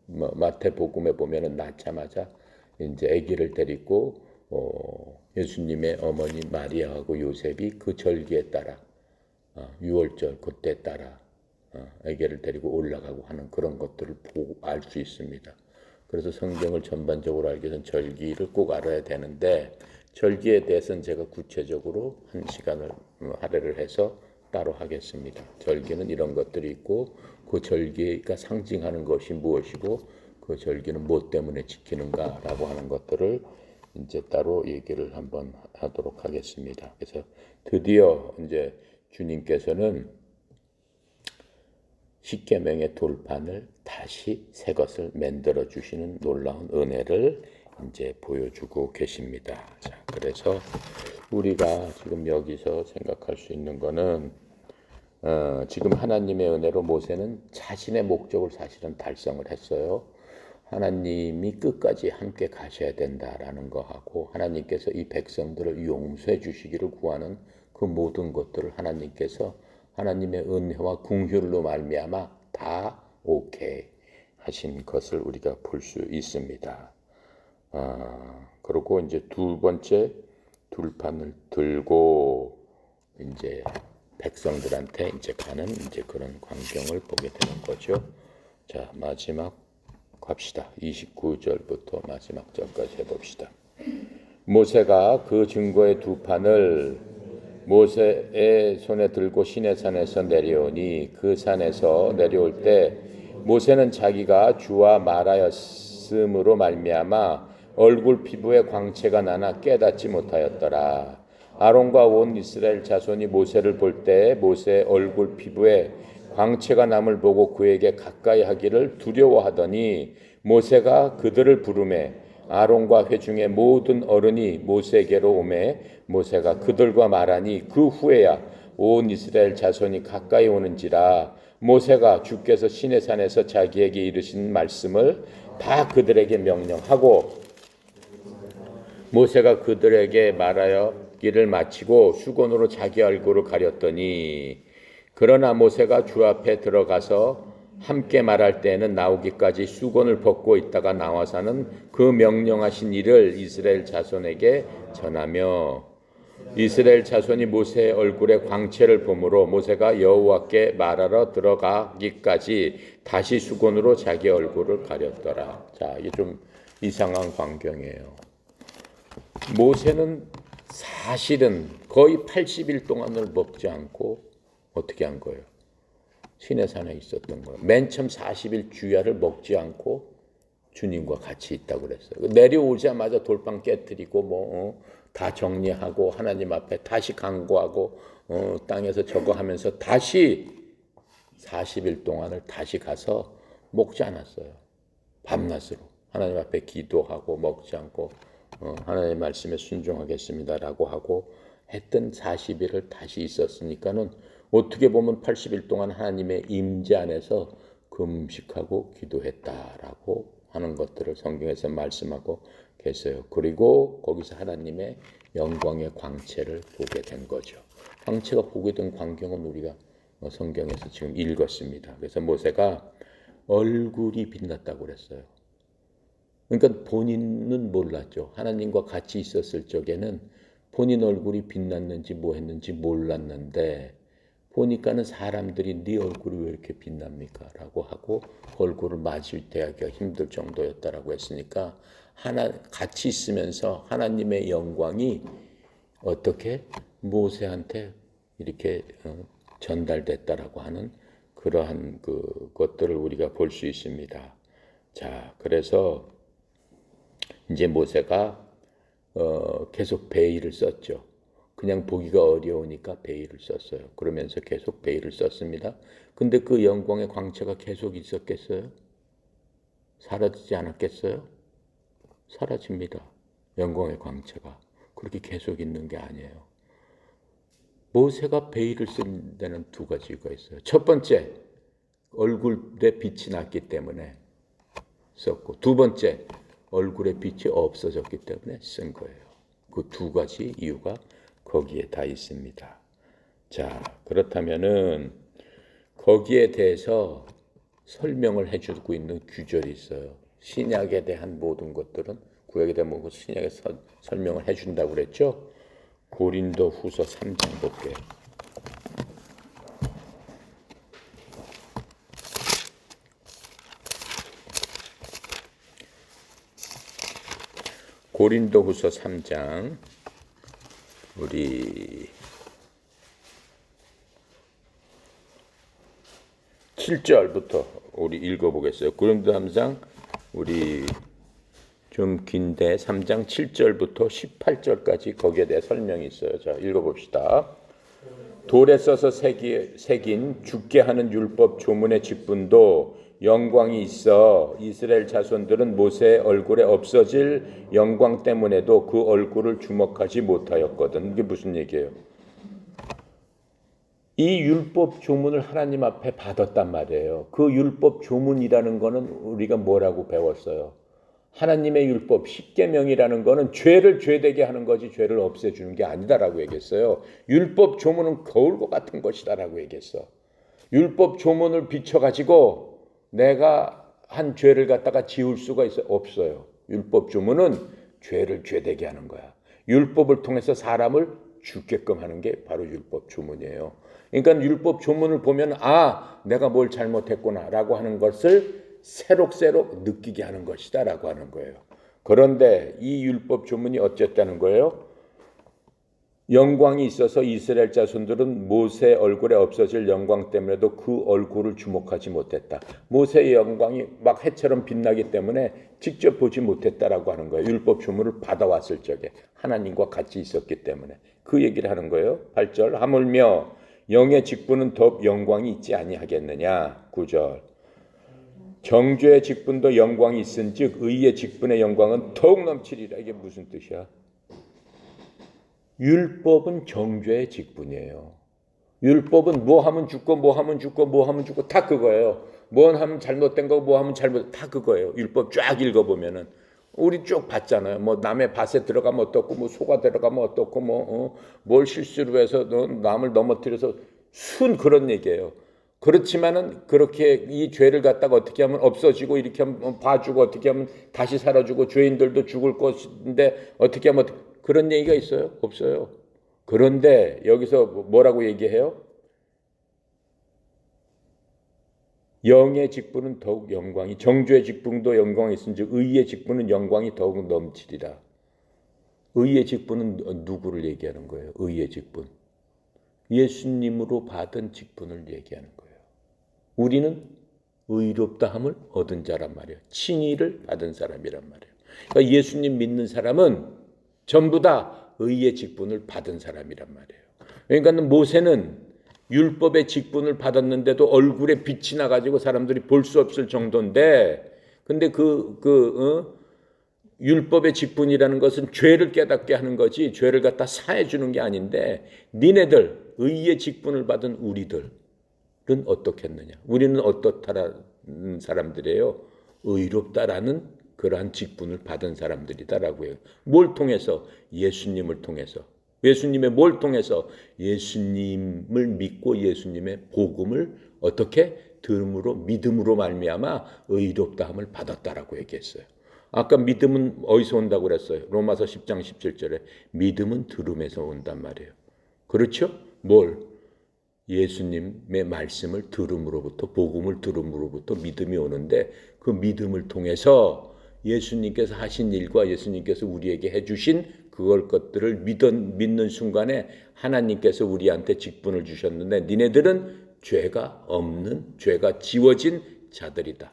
마태복음에 보면은 낳자마자 이제 아기를 데리고 예수님의 어머니 마리아하고 요셉이 그 절기에 따라 6월절 그때 따라 아기를 데리고 올라가고 하는 그런 것들을 보고 알 수 있습니다. 그래서 성경을 전반적으로 알기 위해서는 절기를 꼭 알아야 되는데, 절기에 대해서는 제가 구체적으로 한 시간을 할애를 해서 따로 하겠습니다. 절기는 이런 것들이 있고, 그 절기가 상징하는 것이 무엇이고, 그 절기는 무엇 때문에 지키는가라고 하는 것들을 이제 따로 얘기를 한번 하도록 하겠습니다. 그래서 드디어 이제 주님께서는 십계명의 돌판을 다시 새 것을 만들어 주시는 놀라운 은혜를 이제 보여주고 계십니다. 자, 그래서 우리가 지금 여기서 생각할 수 있는 거는 지금 하나님의 은혜로 모세는 자신의 목적을 사실은 달성을 했어요. 하나님이 끝까지 함께 가셔야 된다라는 거하고, 하나님께서 이 백성들을 용서해 주시기를 구하는 그 모든 것들을 하나님께서 하나님의 은혜와 긍휼로 말미암아 다 오케이 하신 것을 우리가 볼 수 있습니다. 그리고 이제 두 번째 둘판을 들고 이제 백성들한테 이제 가는 이제 그런 광경을 보게 되는 거죠. 자, 마지막 갑시다. 29절부터 마지막 절까지 해봅시다. 모세가 그 증거의 두 판을 모세의 손에 들고 시내산에서 내려오니, 그 산에서 내려올 때 모세는 자기가 주와 말하였음으로 말미암아 얼굴 피부에 광채가 나나 깨닫지 못하였더라. 아론과 온 이스라엘 자손이 모세를 볼 때 모세의 얼굴 피부에 광채가 남을 보고 그에게 가까이 하기를 두려워하더니, 모세가 그들을 부르매 아론과 회중의 모든 어른이 모세에게로 오매 모세가 그들과 말하니, 그 후에야 온 이스라엘 자손이 가까이 오는지라. 모세가 주께서 시내산에서 자기에게 이르신 말씀을 다 그들에게 명령하고, 모세가 그들에게 말하여 일을 마치고 수건으로 자기 얼굴을 가렸더니, 그러나 모세가 주 앞에 들어가서 함께 말할 때에는 나오기까지 수건을 벗고 있다가 나와서는 그 명령하신 일을 이스라엘 자손에게 전하며, 이스라엘 자손이 모세의 얼굴에 광채를 보므로 모세가 여호와께 말하러 들어가기까지 다시 수건으로 자기 얼굴을 가렸더라. 자, 이게 좀 이상한 광경이에요. 모세는 사실은 거의 80일 동안을 먹지 않고 어떻게 한 거예요? 시내산에 있었던 거예요. 맨 처음 40일 주야를 먹지 않고 주님과 같이 있다고 그랬어요. 내려오자마자 돌판 깨뜨리고 다 정리하고 하나님 앞에 다시 간구하고 땅에서 저거 하면서 다시 40일 동안을 다시 가서 먹지 않았어요. 밤낮으로 하나님 앞에 기도하고 먹지 않고 하나님의 말씀에 순종하겠습니다라고 하고 했던 40일을 다시 있었으니까는 어떻게 보면 80일 동안 하나님의 임재 안에서 금식하고 기도했다라고 하는 것들을 성경에서 말씀하고 계세요. 그리고 거기서 하나님의 영광의 광채를 보게 된 거죠. 광채가 보게 된 광경은 우리가 성경에서 지금 읽었습니다. 그래서 모세가 얼굴이 빛났다고 그랬어요. 그러니까 본인은 몰랐죠. 하나님과 같이 있었을 적에는 본인 얼굴이 빛났는지 뭐 했는지 몰랐는데, 보니까는 사람들이 네 얼굴이 왜 이렇게 빛납니까? 라고 하고 얼굴을 마주대하기가 힘들 정도였다라고 했으니까 같이 있으면서 하나님의 영광이 어떻게 모세한테 이렇게 전달됐다라고 하는 그러한 것들을 우리가 볼 수 있습니다. 자, 그래서 이제 모세가 계속 베일을 썼죠. 그냥 보기가 어려우니까 베일을 썼어요. 그러면서 계속 베일을 썼습니다. 근데 그 영광의 광채가 계속 있었겠어요? 사라지지 않았겠어요? 사라집니다. 영광의 광채가. 그렇게 계속 있는 게 아니에요. 모세가 베일을 쓴 데는 두 가지가 있어요. 첫 번째, 얼굴에 빛이 났기 때문에 썼고, 두 번째, 얼굴에 빛이 없어졌기 때문에 쓴 거예요. 그 두 가지 이유가 거기에 다 있습니다. 자, 그렇다면은 거기에 대해서 설명을 해주고 있는 규절이 있어요. 신약에 대한 모든 것들은 구약에 대한 모든 신약에 설명을 해준다고 그랬죠. 고린도 후서 3장 볼게요. 고린도 후서 3장 우리 7절부터 우리 읽어보겠어요. 고린도 3장 우리 좀 긴데 3장 7절부터 18절까지 거기에 대해 설명이 있어요. 자, 읽어봅시다. 돌에 써서 새긴 죽게 하는 율법 조문의 직분도 영광이 있어 이스라엘 자손들은 모세의 얼굴에 없어질 영광 때문에도 그 얼굴을 주목하지 못하였거든. 이게 무슨 얘기예요? 이 율법 조문을 하나님 앞에 받았단 말이에요. 그 율법 조문이라는 거는 우리가 뭐라고 배웠어요? 하나님의 율법, 십계명이라는 거는 죄를 죄되게 하는 거지 죄를 없애주는 게 아니다라고 얘기했어요. 율법 조문은 거울과 같은 것이다라고 얘기했어. 율법 조문을 비춰가지고 내가 한 죄를 갖다가 지울 수가 없어요. 율법 조문은 죄를 죄되게 하는 거야. 율법을 통해서 사람을 죽게끔 하는 게 바로 율법 조문이에요. 그러니까 율법 조문을 보면 내가 뭘 잘못했구나라고 하는 것을 새록새록 느끼게 하는 것이다 라고 하는 거예요. 그런데 이 율법 조문이 어쨌다는 거예요? 영광이 있어서 이스라엘 자손들은 모세 얼굴에 없어질 영광 때문에도 그 얼굴을 주목하지 못했다. 모세의 영광이 막 해처럼 빛나기 때문에 직접 보지 못했다라고 하는 거예요. 율법 조문을 받아왔을 적에 하나님과 같이 있었기 때문에 그 얘기를 하는 거예요. 8절 하물며 영의 직분은 더욱 영광이 있지 아니하겠느냐. 9절 정죄의 직분도 영광이 있은즉 의의 직분의 영광은 더욱 넘치리라. 이게 무슨 뜻이야? 율법은 정죄의 직분이에요. 율법은 뭐 하면 죽고 뭐 하면 죽고 뭐 하면 죽고 다 그거예요. 뭐 하면 잘못된 거고 뭐 하면 잘못 다 그거예요. 율법 쫙 읽어보면은 우리 쭉 봤잖아요. 뭐 남의 밭에 들어가면 어떻고 뭐 소가 들어가면 어떻고 뭘 실수로 해서 남을 넘어뜨려서 순 그런 얘기예요. 그렇지만은 그렇게 이 죄를 갖다가 어떻게 하면 없어지고 이렇게 하면 봐주고 어떻게 하면 다시 살아주고 죄인들도 죽을 것인데 어떻게 하면 그런 얘기가 있어요? 없어요. 그런데 여기서 뭐라고 얘기해요? 영의 직분은 더욱 영광이 정죄의 직분도 영광이 있은즉 의의 직분은 영광이 더욱 넘치리라. 의의 직분은 누구를 얘기하는 거예요? 의의 직분. 예수님으로 받은 직분을 얘기하는 거예요. 우리는 의롭다함을 얻은 자란 말이에요. 칭의를 받은 사람이란 말이에요. 그러니까 예수님 믿는 사람은 전부 다 의의 직분을 받은 사람이란 말이에요. 그러니까 모세는 율법의 직분을 받았는데도 얼굴에 빛이 나가지고 사람들이 볼 수 없을 정도인데, 근데 율법의 직분이라는 것은 죄를 깨닫게 하는 거지 죄를 갖다 사해 주는 게 아닌데, 니네들 의의 직분을 받은 우리들은 어떻겠느냐? 우리는 어떻다라는 사람들이에요? 의롭다라는 그러한 직분을 받은 사람들이다라고 해요. 뭘 통해서? 예수님을 통해서. 예수님의 뭘 통해서? 예수님을 믿고 예수님의 복음을 어떻게? 들음으로 믿음으로 말미암아 의롭다함을 받았다라고 얘기했어요. 아까 믿음은 어디서 온다고 그랬어요? 로마서 10장 17절에 믿음은 들음에서 온단 말이에요. 그렇죠? 뭘? 예수님의 말씀을 들음으로부터, 복음을 들음으로부터 믿음이 오는데, 그 믿음을 통해서 예수님께서 하신 일과 예수님께서 우리에게 해주신 것들을 믿는 순간에 하나님께서 우리한테 직분을 주셨는데, 니네들은 죄가 없는, 죄가 지워진 자들이다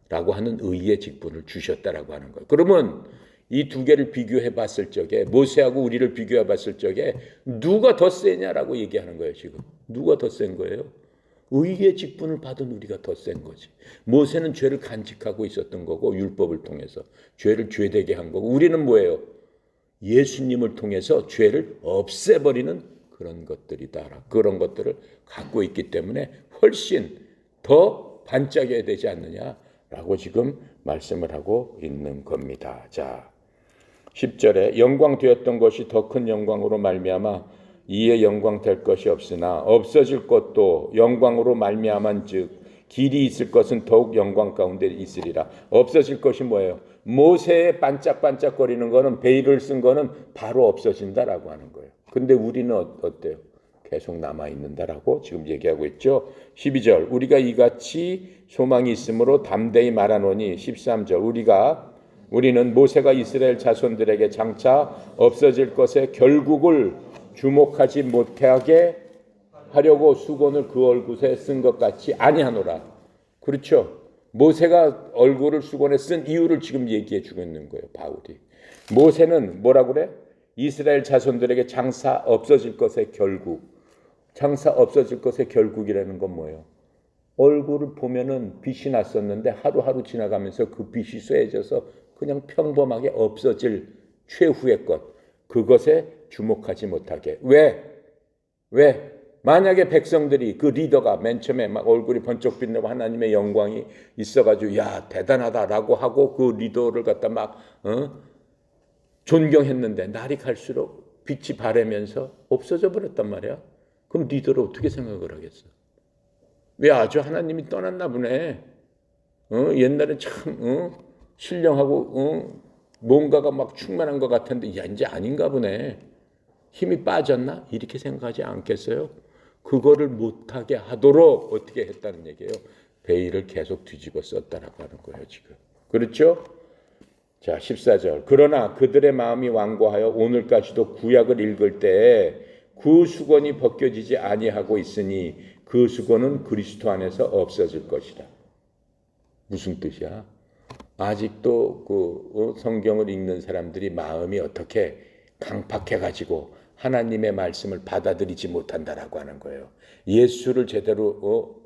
라고 하는 의의 직분을 주셨다라고 하는 거예요. 그러면 이 두 개를 비교해 봤을 적에, 모세하고 우리를 비교해 봤을 적에 누가 더 세냐라고 얘기하는 거예요. 지금 누가 더 센 거예요? 의의 직분을 받은 우리가 더 센 거지. 모세는 죄를 간직하고 있었던 거고, 율법을 통해서 죄를 죄되게 한 거고, 우리는 뭐예요? 예수님을 통해서 죄를 없애버리는 그런 것들이다. 그런 것들을 갖고 있기 때문에 훨씬 더 반짝여야 되지 않느냐라고 지금 말씀을 하고 있는 겁니다. 자, 10절에 영광 되었던 것이 더 큰 영광으로 말미암아 이에 영광 될 것이 없으나 없어질 것도 영광으로 말미암은즉 길이 있을 것은 더욱 영광 가운데 있으리라. 없어질 것이 뭐예요? 모세의 반짝반짝거리는 거는, 베일을 쓴 거는 바로 없어진다라고 하는 거예요. 근데 우리는 어때요? 계속 남아있는다라고 지금 얘기하고 있죠. 12절 우리가 이같이 소망이 있으므로 담대히 말하노니, 13절 우리는 모세가 이스라엘 자손들에게 장차 없어질 것의 결국을 주목하지 못하게 하려고 수건을 그 얼굴에 쓴 것 같이 아니하노라. 그렇죠. 모세가 얼굴을 수건에 쓴 이유를 지금 얘기해 주고 있는 거예요. 바울이. 모세는 뭐라고 그래? 이스라엘 자손들에게 장차 없어질 것의 결국. 장차 없어질 것의 결국이라는 건 뭐예요? 얼굴을 보면은 빛이 났었는데 하루하루 지나가면서 그 빛이 쇠해져서 그냥 평범하게 없어질 최후의 것, 그것에 주목하지 못하게. 왜? 만약에 백성들이, 그 리더가 맨 처음에 막 얼굴이 번쩍 빛나고 하나님의 영광이 있어가지고 야 대단하다라고 하고 그 리더를 갖다 막 존경했는데, 날이 갈수록 빛이 바래면서 없어져 버렸단 말이야. 그럼 리더를 어떻게 생각을 하겠어? 왜 아주 하나님이 떠났나 보네. 옛날에 참 신령하고 뭔가가 막 충만한 것 같은데 야 이제 아닌가 보네. 힘이 빠졌나? 이렇게 생각하지 않겠어요? 그거를 못하게 하도록 어떻게 했다는 얘기예요. 베일을 계속 뒤집어 썼다라고 하는 거예요. 지금. 그렇죠? 자, 14절 그러나 그들의 마음이 완고하여 오늘까지도 구약을 읽을 때에 그 수건이 벗겨지지 아니하고 있으니 그 수건은 그리스도 안에서 없어질 것이다. 무슨 뜻이야? 아직도 그 성경을 읽는 사람들이 마음이 어떻게 강팍해가지고 하나님의 말씀을 받아들이지 못한다라고 하는 거예요. 예수를 제대로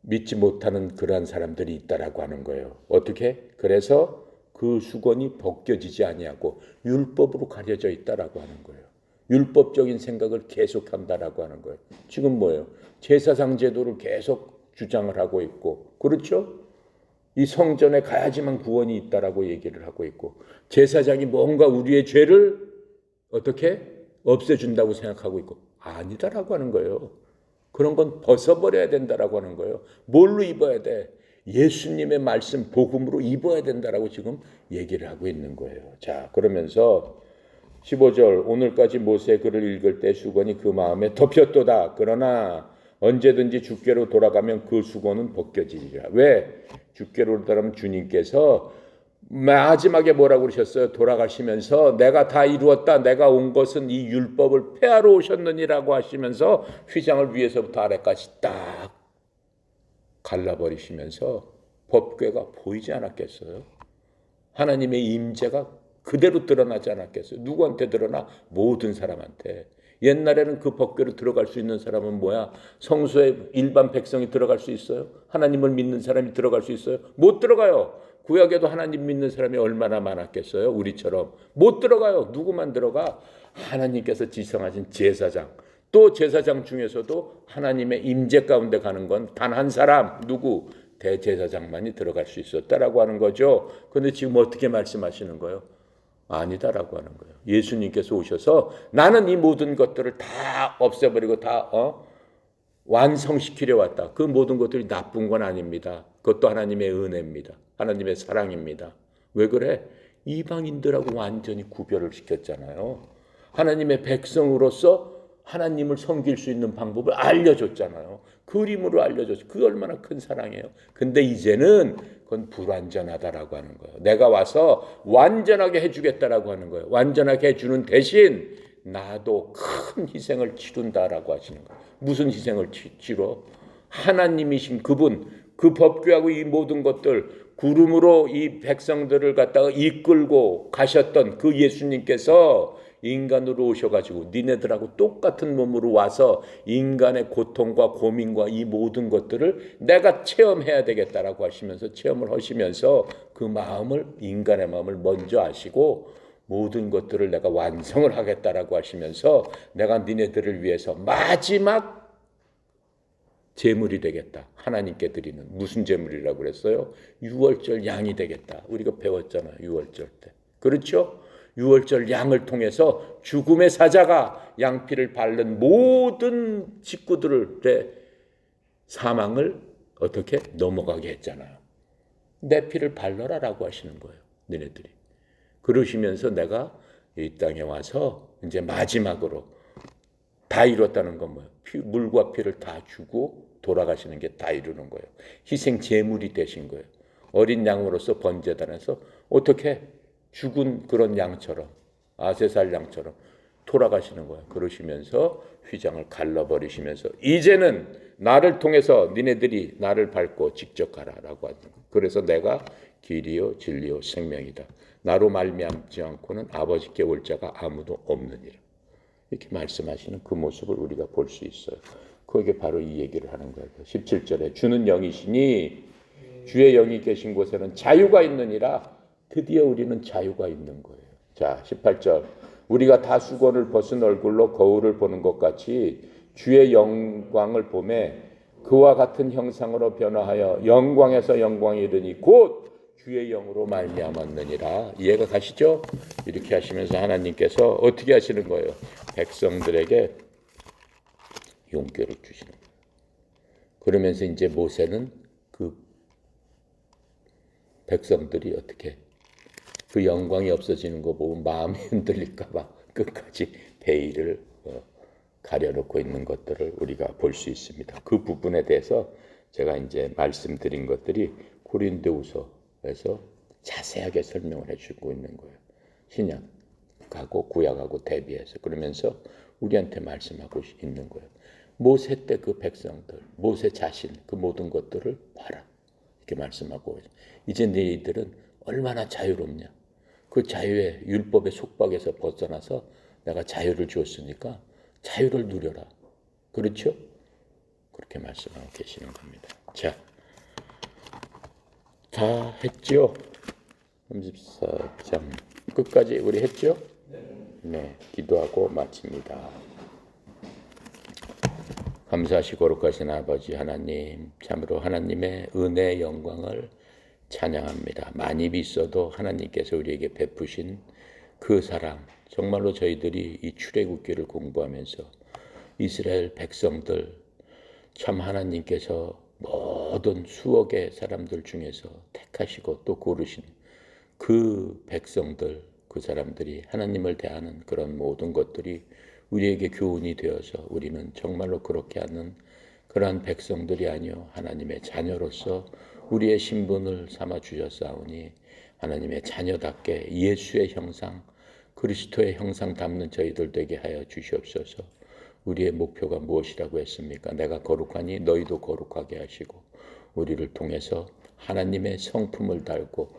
믿지 못하는 그러한 사람들이 있다라고 하는 거예요. 어떻게? 그래서 그 수건이 벗겨지지 아니하고 율법으로 가려져 있다라고 하는 거예요. 율법적인 생각을 계속한다라고 하는 거예요. 지금 뭐예요? 제사장 제도를 계속 주장을 하고 있고, 그렇죠? 이 성전에 가야지만 구원이 있다라고 얘기를 하고 있고, 제사장이 뭔가 우리의 죄를 어떻게 없애준다고 생각하고 있고, 아니다라고 하는 거예요. 그런 건 벗어버려야 된다라고 하는 거예요. 뭘로 입어야 돼? 예수님의 말씀 복음으로 입어야 된다라고 지금 얘기를 하고 있는 거예요. 자, 그러면서 15절 오늘까지 모세의 글을 읽을 때 수건이 그 마음에 덮였도다. 그러나 언제든지 주께로 돌아가면 그 수건은 벗겨지리라. 왜? 주께로 돌아가면 주님께서 마지막에 뭐라고 그러셨어요? 돌아가시면서 내가 다 이루었다. 내가 온 것은 이 율법을 폐하러 오셨느니라고 하시면서 휘장을 위에서부터 아래까지 딱 갈라버리시면서 법궤가 보이지 않았겠어요? 하나님의 임재가 그대로 드러나지 않았겠어요? 누구한테 드러나? 모든 사람한테. 옛날에는 그 법궤로 들어갈 수 있는 사람은 뭐야? 성소에 일반 백성이 들어갈 수 있어요? 하나님을 믿는 사람이 들어갈 수 있어요? 못 들어가요. 구약에도 하나님 믿는 사람이 얼마나 많았겠어요? 우리처럼. 못 들어가요. 누구만 들어가? 하나님께서 지정하신 제사장. 또 제사장 중에서도 하나님의 임재 가운데 가는 건 단 한 사람, 누구? 대제사장만이 들어갈 수 있었다라고 하는 거죠. 그런데 지금 어떻게 말씀하시는 거예요? 아니다라고 하는 거예요. 예수님께서 오셔서 나는 이 모든 것들을 다 없애버리고 다 완성시키려 왔다. 그 모든 것들이 나쁜 건 아닙니다. 그것도 하나님의 은혜입니다. 하나님의 사랑입니다. 왜 그래? 이방인들하고 완전히 구별을 시켰잖아요. 하나님의 백성으로서 하나님을 섬길 수 있는 방법을 알려줬잖아요. 그림으로 알려줬어요. 그게 얼마나 큰 사랑이에요. 근데 이제는 그건 불완전하다라고 하는 거예요. 내가 와서 완전하게 해주겠다라고 하는 거예요. 완전하게 해주는 대신 나도 큰 희생을 치른다라고 하시는 거예요. 무슨 희생을 치러? 하나님이신 그분, 그 법궤하고 이 모든 것들 구름으로 이 백성들을 갖다가 이끌고 가셨던 그 예수님께서 인간으로 오셔가지고 니네들하고 똑같은 몸으로 와서 인간의 고통과 고민과 이 모든 것들을 내가 체험해야 되겠다라고 하시면서 체험을 하시면서 그 마음을, 인간의 마음을 먼저 아시고 모든 것들을 내가 완성을 하겠다라고 하시면서 내가 니네들을 위해서 마지막 제물이 되겠다. 하나님께 드리는 무슨 제물이라고 그랬어요? 유월절 양이 되겠다. 우리가 배웠잖아요. 유월절 때. 그렇죠? 유월절 양을 통해서 죽음의 사자가 양피를 바른 모든 식구들의 사망을 어떻게 넘어가게 했잖아요. 내 피를 발라라라고 하시는 거예요. 너네들이. 그러시면서 내가 이 땅에 와서 이제 마지막으로 다 이뤘다는 건 뭐예요? 물과 피를 다 주고 돌아가시는 게 다 이루는 거예요. 희생 제물이 되신 거예요. 어린 양으로서 번제단에서 어떻게 죽은 그런 양처럼 아세살 양처럼 돌아가시는 거예요. 그러시면서 휘장을 갈라버리시면서 이제는 나를 통해서 니네들이 나를 밟고 직접 가라라고 하는 거예요. 그래서 내가 길이요 진리요 생명이다. 나로 말미암지 않고는 아버지께 올 자가 아무도 없느니라. 이렇게 말씀하시는 그 모습을 우리가 볼 수 있어요. 그게 바로 이 얘기를 하는 거예요. 17절에 주는 영이시니 주의 영이 계신 곳에는 자유가 있느니라. 드디어 우리는 자유가 있는 거예요. 자, 18절. 우리가 다 수건을 벗은 얼굴로 거울을 보는 것 같이 주의 영광을 보매 그와 같은 형상으로 변화하여 영광에서 영광에 이르니 곧 주의 영으로 말미암았느니라. 이해가 가시죠? 이렇게 하시면서 하나님께서 어떻게 하시는 거예요? 백성들에게 용궤를 주시는 거예요. 그러면서 이제 모세는 그 백성들이 어떻게 그 영광이 없어지는 거 보고 마음이 흔들릴까 봐 끝까지 베일을 가려놓고 있는 것들을 우리가 볼 수 있습니다. 그 부분에 대해서 제가 이제 말씀드린 것들이 고린도후서에서 자세하게 설명을 해주고 있는 거예요. 신약하고 구약하고 대비해서 그러면서 우리한테 말씀하고 있는 거예요. 모세 때 그 백성들, 모세 자신 그 모든 것들을 봐라. 이렇게 말씀하고 이제 너희들은 얼마나 자유롭냐. 그 자유의 율법의 속박에서 벗어나서 내가 자유를 주었으니까 자유를 누려라. 그렇죠? 그렇게 말씀하고 계시는 겁니다. 자, 다 했죠? 34장 끝까지 우리 했죠? 네, 기도하고 마칩니다. 감사하시고 거룩하신 아버지 하나님, 참으로 하나님의 은혜의 영광을 찬양합니다. 많이 있어도 하나님께서 우리에게 베푸신 그 사랑, 정말로 저희들이 이 출애굽기를 공부하면서 이스라엘 백성들 참 하나님께서 모든 수억의 사람들 중에서 택하시고 또 고르신 그 백성들, 그 사람들이 하나님을 대하는 그런 모든 것들이 우리에게 교훈이 되어서 우리는 정말로 그렇게 하는 그러한 백성들이 아니요 하나님의 자녀로서 우리의 신분을 삼아 주셨사오니 하나님의 자녀답게 예수의 형상, 그리스도의 형상 담는 저희들 되게 하여 주시옵소서. 우리의 목표가 무엇이라고 했습니까? 내가 거룩하니 너희도 거룩하게 하시고 우리를 통해서 하나님의 성품을 달고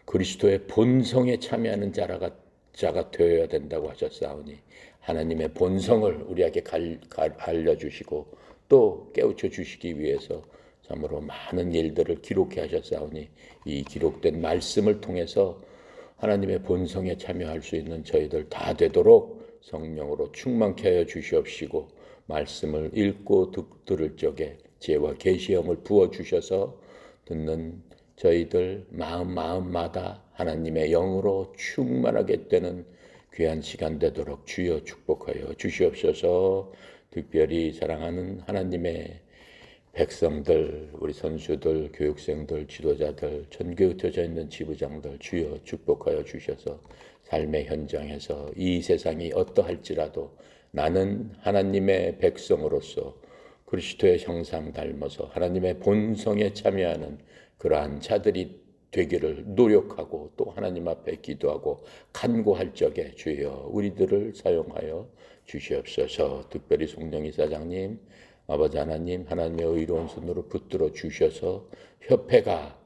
그리스도의 본성에 참여하는 자가 되어야 된다고 하셨사오니 하나님의 본성을 우리에게 알려주시고 또 깨우쳐 주시기 위해서 참으로 많은 일들을 기록해 하셨사오니 이 기록된 말씀을 통해서 하나님의 본성에 참여할 수 있는 저희들 다 되도록 성령으로 충만케 하여 주시옵시고 말씀을 읽고 들을 적에 지혜와 계시형을 부어주셔서 듣는 저희들 마음마다 하나님의 영으로 충만하게 되는 귀한 시간 되도록 주여 축복하여 주시옵소서. 특별히 사랑하는 하나님의 백성들, 우리 선수들, 교육생들, 지도자들, 전교에 흩어져 있는 지부장들 주여 축복하여 주셔서 삶의 현장에서 이 세상이 어떠할지라도 나는 하나님의 백성으로서 그리스도의 형상 닮아서 하나님의 본성에 참여하는 그러한 자들이 되기를 노력하고 또 하나님 앞에 기도하고 간구할 적에 주여 우리들을 사용하여 주시옵소서. 특별히 송정희 사장님, 아버지 하나님, 하나님의 의로운 손으로 붙들어 주셔서 협회가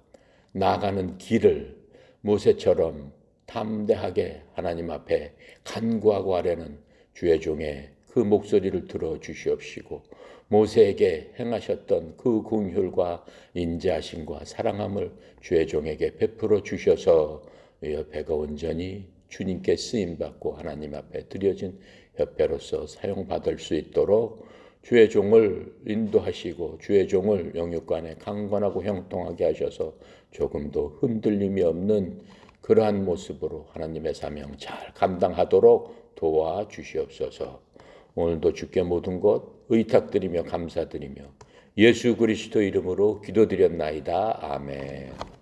나아가는 길을 모세처럼 담대하게 하나님 앞에 간구하고 하려는 주의 종의 그 목소리를 들어 주시옵시고 모세에게 행하셨던 그 긍휼과 인자하심과 사랑함을 주의 종에게 베풀어 주셔서 이 협회가 온전히 주님께 쓰임받고 하나님 앞에 드려진 협회로서 사용받을 수 있도록 주의 종을 인도하시고 주의 종을 영육간에 강건하고 형통하게 하셔서 조금도 흔들림이 없는 그러한 모습으로 하나님의 사명 잘 감당하도록 도와주시옵소서. 오늘도 주께 모든 것 의탁드리며 감사드리며 예수 그리스도 이름으로 기도드렸나이다. 아멘.